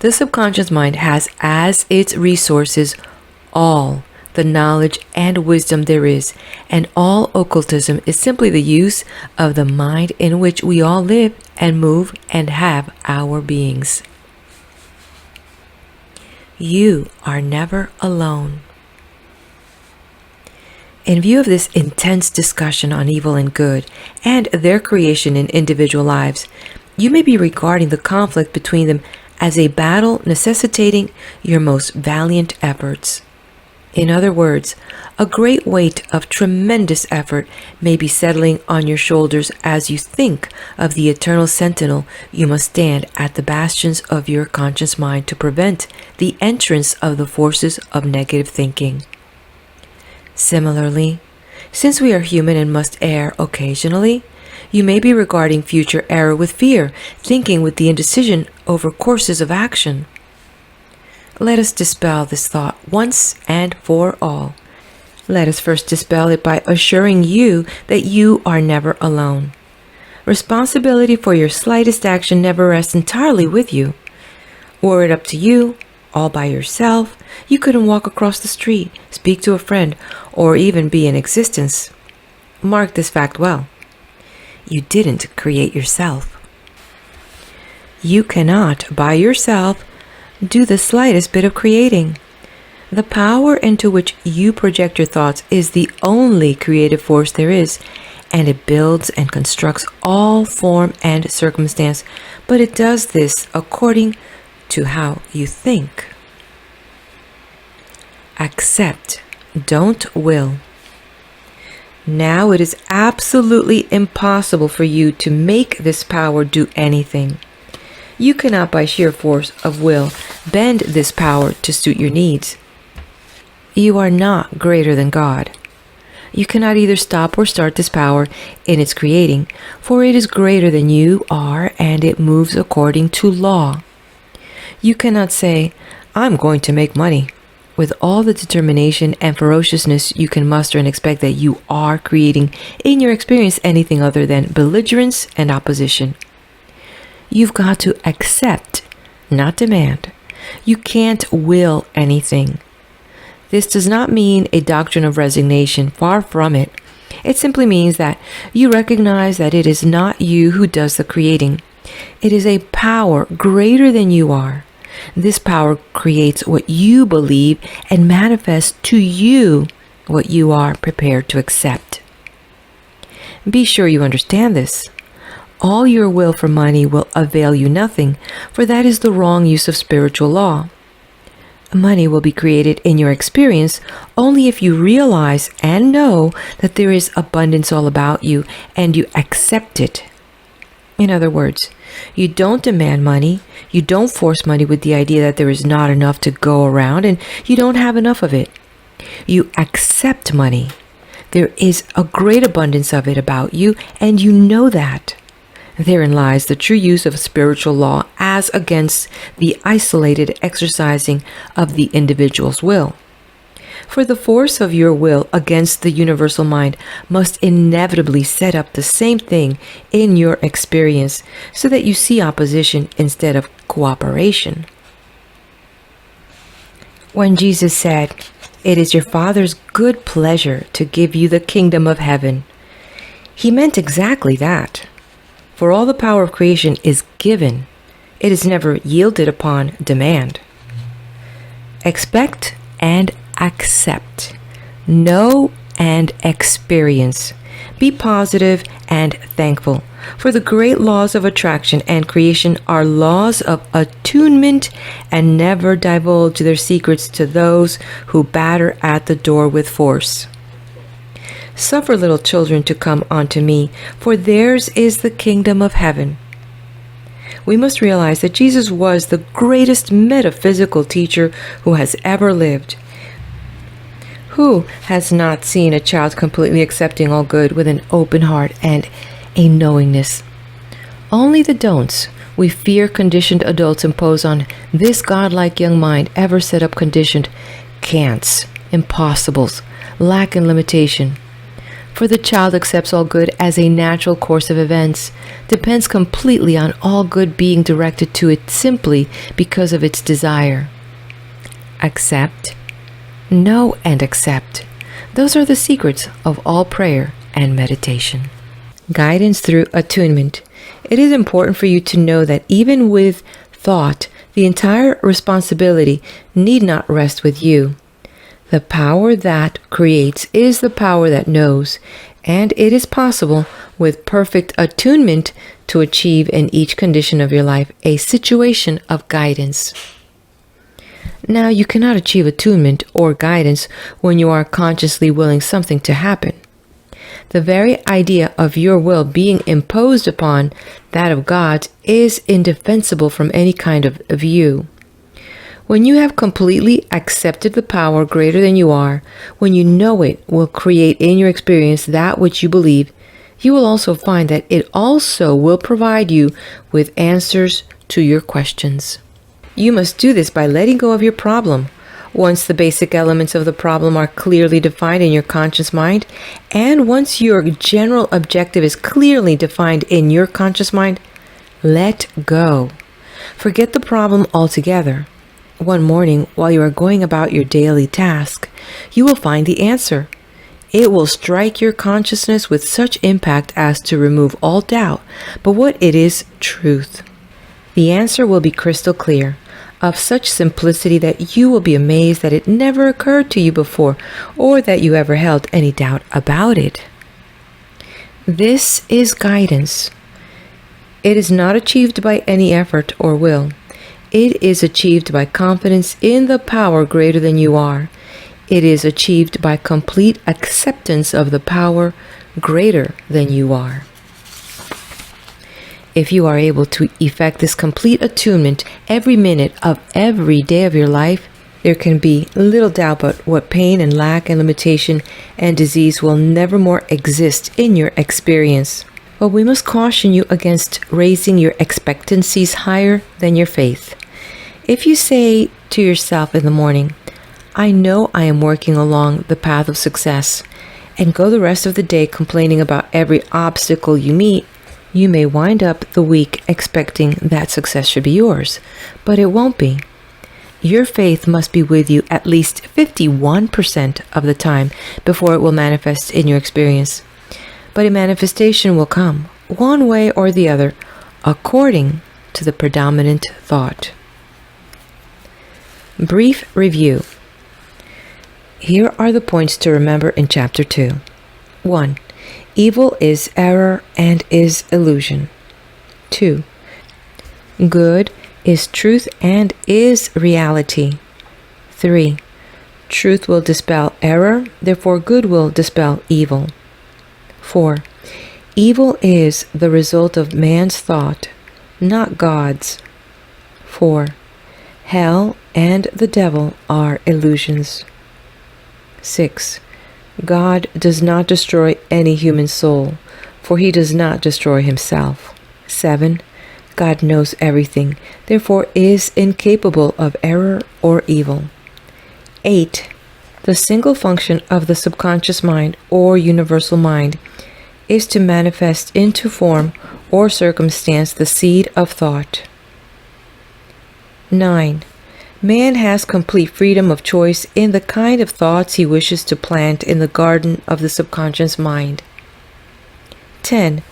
the subconscious mind has as its resources all the knowledge and wisdom there is, and all occultism is simply the use of the mind in which we all live and move and have our beings. You are never alone. In view of this intense discussion on evil and good and their creation in individual lives, you may be regarding the conflict between them as a battle necessitating your most valiant efforts. In other words, a great weight of tremendous effort may be settling on your shoulders as you think of the eternal sentinel you must stand at the bastions of your conscious mind to prevent the entrance of the forces of negative thinking. Similarly, since we are human and must err occasionally, you may be regarding future error with fear, thinking with the indecision over courses of action. Let us dispel this thought once and for all. Let us first dispel it by assuring you that you are never alone. Responsibility for your slightest action never rests entirely with you. Were it up to you, all by yourself, you couldn't walk across the street, speak to a friend, or even be in existence. Mark this fact well. You didn't create yourself. You cannot, by yourself, do the slightest bit of creating. The power into which you project your thoughts is the only creative force there is, and it builds and constructs all form and circumstance, but it does this according to how you think. Accept, don't will. Now it is absolutely impossible for you to make this power do anything. You cannot by sheer force of will bend this power to suit your needs. You are not greater than God. You cannot either stop or start this power in its creating, for it is greater than you are and it moves according to law. You cannot say, I'm going to make money, with all the determination and ferociousness you can muster and expect that you are creating in your experience anything other than belligerence and opposition. You've got to accept, not demand. You can't will anything. This does not mean a doctrine of resignation, far from it. It simply means that you recognize that it is not you who does the creating. It is a power greater than you are. This power creates what you believe and manifests to you what you are prepared to accept. Be sure you understand this. All your will for money will avail you nothing, for that is the wrong use of spiritual law. Money will be created in your experience only if you realize and know that there is abundance all about you and you accept it. In other words, You don't demand money. You don't force money with the idea that there is not enough to go around and you don't have enough of it. You accept money. There is a great abundance of it about you, and you know that. Therein lies the true use of spiritual law as against the isolated exercising of the individual's will. For the force of your will against the universal mind must inevitably set up the same thing in your experience, so that you see opposition instead of cooperation. When Jesus said, "It is your Father's good pleasure to give you the kingdom of heaven," he meant exactly that. For all the power of creation is given. It is never yielded upon demand. Expect and accept. Know and experience. Be positive and thankful. For the great laws of attraction and creation are laws of attunement, and never divulge their secrets to those who batter at the door with force. Suffer little children to come unto me, for theirs is the kingdom of heaven. We must realize that Jesus was the greatest metaphysical teacher who has ever lived. Who has not seen a child completely accepting all good with an open heart and a knowingness? Only the don'ts we fear conditioned adults impose on this godlike young mind ever set up conditioned can'ts, impossibles, lack and limitation. For the child accepts all good as a natural course of events, depends completely on all good being directed to it simply because of its desire. Accept, know and accept. Those are the secrets of all prayer and meditation. Guidance through attunement. It is important for you to know that even with thought, the entire responsibility need not rest with you. The power that creates is the power that knows, and it is possible with perfect attunement to achieve in each condition of your life a situation of guidance. Now, you cannot achieve attunement or guidance when you are consciously willing something to happen. The very idea of your will being imposed upon that of God is indefensible from any kind of view. When you have completely accepted the power greater than you are, when you know it will create in your experience that which you believe, you will also find that it also will provide you with answers to your questions. You must do this by letting go of your problem. Once the basic elements of the problem are clearly defined in your conscious mind, and once your general objective is clearly defined in your conscious mind, let go. Forget the problem altogether. One morning, while you are going about your daily task, you will find the answer. It will strike your consciousness with such impact as to remove all doubt, but what it is, truth. The answer will be crystal clear, of such simplicity that you will be amazed that it never occurred to you before, or that you ever held any doubt about it. This is guidance. It is not achieved by any effort or will. It is achieved by confidence in the power greater than you are. It is achieved by complete acceptance of the power greater than you are. If you are able to effect this complete attunement every minute of every day of your life, there can be little doubt but what pain and lack and limitation and disease will never more exist in your experience. But we must caution you against raising your expectancies higher than your faith. If you say to yourself in the morning, "I know I am working along the path of success," and go the rest of the day complaining about every obstacle you meet, you may wind up the week expecting that success should be yours, but it won't be. Your faith must be with you at least 51% of the time before it will manifest in your experience. But a manifestation will come, one way or the other, according to the predominant thought. Brief review. Here are the points to remember in Chapter 2. 1. Evil is error and is illusion. 2. Good is truth and is reality. 3. Truth will dispel error, therefore good will dispel evil. 4. Evil is the result of man's thought. not gods. 4. Hell and the devil are illusions. 6. God does not destroy any human soul, for he does not destroy himself. 7. God knows everything, therefore is incapable of error or evil. 8. The single function of the subconscious mind or universal mind is to manifest into form or circumstance the seed of thought. 9. Man has complete freedom of choice in the kind of thoughts he wishes to plant in the garden of the subconscious mind. 10.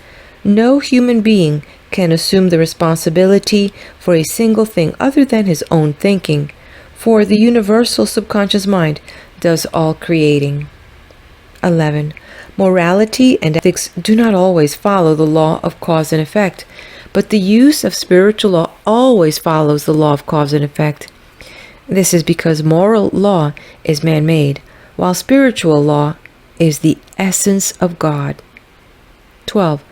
No human being can assume the responsibility for a single thing other than his own thinking, for the universal subconscious mind does all creating. 11. Morality and ethics do not always follow the law of cause and effect, but the use of spiritual law always follows the law of cause and effect. This is because moral law is man-made, while spiritual law is the essence of God. 12.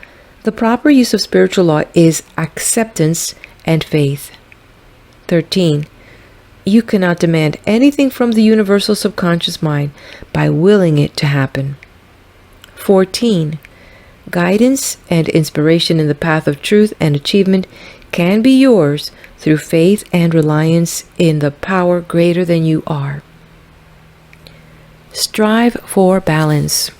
The proper use of spiritual law is acceptance and faith. 13. You cannot demand anything from the universal subconscious mind by willing it to happen. 14. Guidance and inspiration in the path of truth and achievement can be yours through faith and reliance in the power greater than you are. Strive for balance.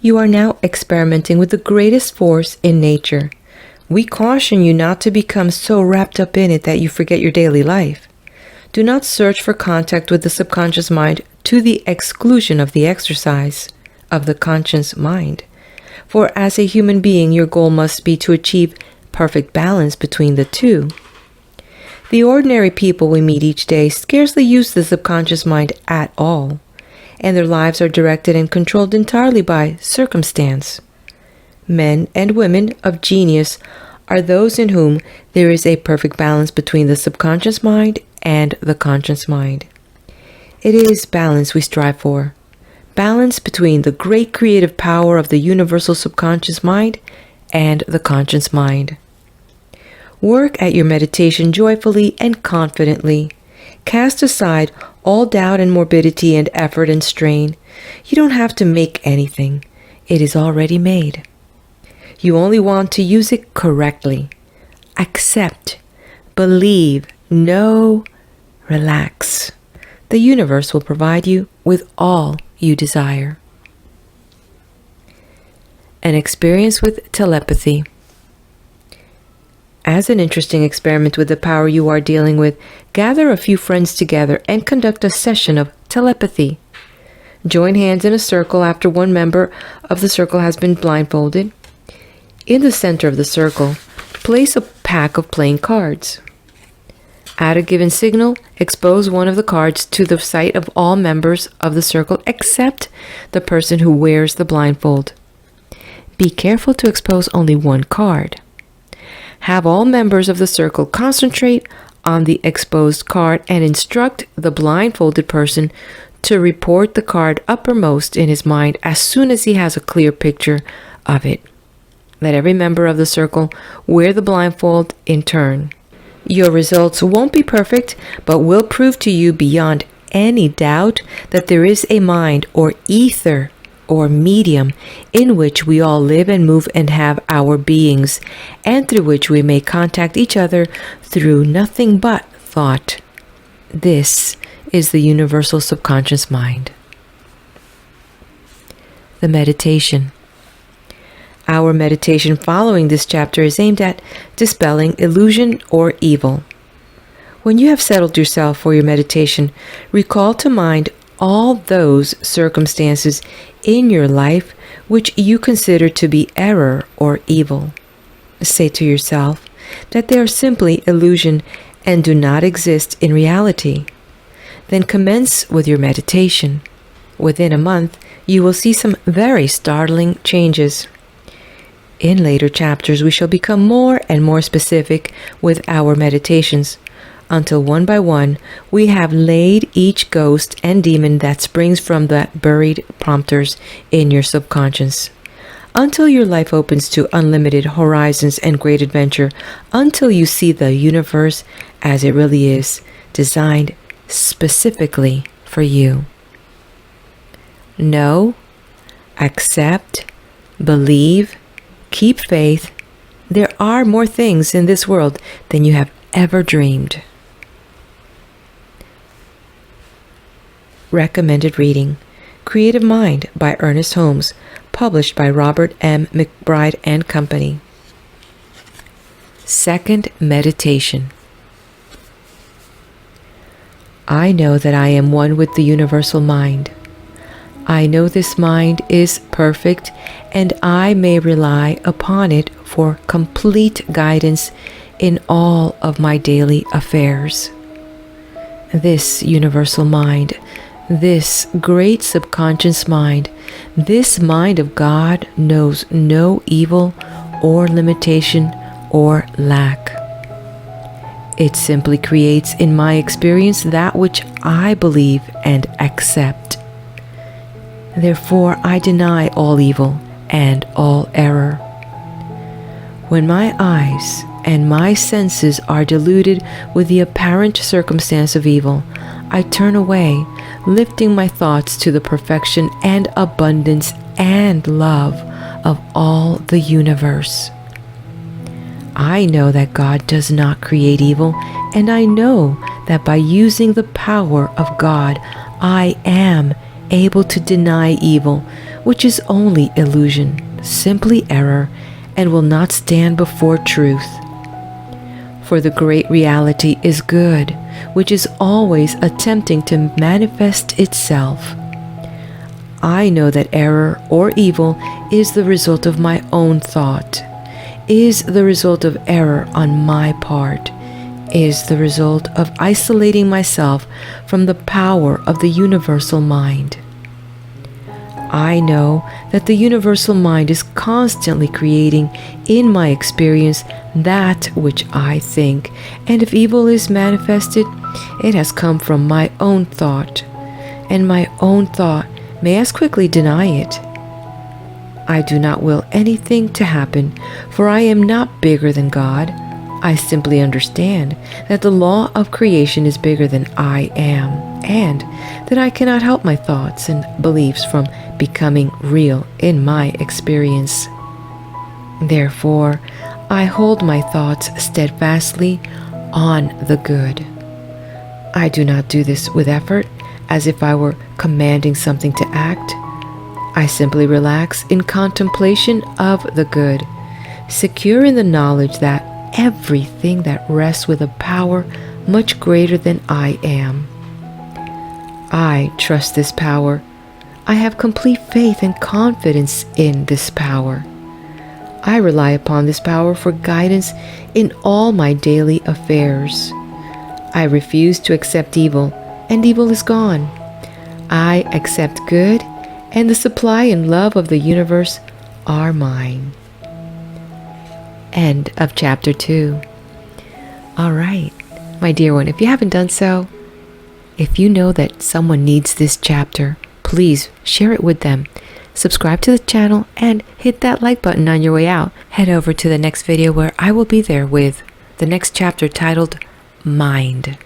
You are now experimenting with the greatest force in nature. We caution you not to become so wrapped up in it that you forget your daily life. Do not search for contact with the subconscious mind to the exclusion of the exercise of the conscious mind. For as a human being, your goal must be to achieve perfect balance between the two. The ordinary people we meet each day scarcely use the subconscious mind at all, and their lives are directed and controlled entirely by circumstance. Men and women of genius are those in whom there is a perfect balance between the subconscious mind and the conscious mind. It is balance we strive for. Balance between the great creative power of the universal subconscious mind and the conscious mind. Work at your meditation joyfully and confidently. Cast aside all doubt and morbidity and effort and strain. You don't have to make anything. It is already made. You only want to use it correctly. Accept, believe, know, relax. The universe will provide you with all you desire. An experience with telepathy. As an interesting experiment with the power you are dealing with, gather a few friends together and conduct a session of telepathy. Join hands in a circle after one member of the circle has been blindfolded. In the center of the circle, place a pack of playing cards. At a given signal, expose one of the cards to the sight of all members of the circle except the person who wears the blindfold. Be careful to expose only one card. Have all members of the circle concentrate on the exposed card and instruct the blindfolded person to report the card uppermost in his mind as soon as he has a clear picture of it. Let every member of the circle wear the blindfold in turn. Your results won't be perfect, but will prove to you beyond any doubt that there is a mind or ether or medium in which we all live and move and have our beings, and through which we may contact each other through nothing but thought. This is the universal subconscious mind. The meditation. Our meditation following this chapter is aimed at dispelling illusion or evil. When you have settled yourself for your meditation, recall to mind all those circumstances in your life which you consider to be error or evil. Say to yourself that they are simply illusion and do not exist in reality. Then commence with your meditation. Within a month, you will see some very startling changes. In later chapters, we shall become more and more specific with our meditations, until one by one we have laid each ghost and demon that springs from the buried prompters in your subconscious. until your life opens to unlimited horizons and great adventure, until you see the universe as it really is, designed specifically for you. Know, accept, believe, keep faith. There are more things in this world than you have ever dreamed. Recommended reading: Creative Mind by Ernest Holmes, published by Robert M. McBride and Company. Second meditation. I know that I am one with the universal mind. I know this mind is perfect, and I may rely upon it for complete guidance in all of my daily affairs. This universal mind, this great subconscious mind, this mind of God knows no evil or limitation or lack. It simply creates in my experience that which I believe and accept. Therefore, I deny all evil and all error. When my eyes and my senses are deluded with the apparent circumstance of evil, I turn away, lifting my thoughts to the perfection and abundance and love of all the universe. I know that God does not create evil, and I know that by using the power of God, I am able to deny evil, which is only illusion, simply error, and will not stand before truth. For the great reality is good, which is always attempting to manifest itself. I know that error or evil is the result of my own thought, is the result of error on my part, is the result of isolating myself from the power of the universal mind. I know that the universal mind is constantly creating in my experience that which I think, and if evil is manifested, it has come from my own thought, and my own thought may as quickly deny it. I do not will anything to happen, for I am not bigger than God. I simply understand that the law of creation is bigger than I am, and that I cannot help my thoughts and beliefs from becoming real in my experience. Therefore, I hold my thoughts steadfastly on the good. I do not do this with effort, as if I were commanding something to act. I simply relax in contemplation of the good, secure in the knowledge that everything that rests with a power much greater than I am. I trust this power. I have complete faith and confidence in this power. I rely upon this power for guidance in all my daily affairs. I refuse to accept evil, and evil is gone. I accept good, and the supply and love of the universe are mine. End of chapter 2. All right, my dear one, if you haven't done so, if you know that someone needs this chapter, please share it with them. Subscribe to the channel and hit that like button on your way out. Head over to the next video where I will be there with the next chapter titled Mind.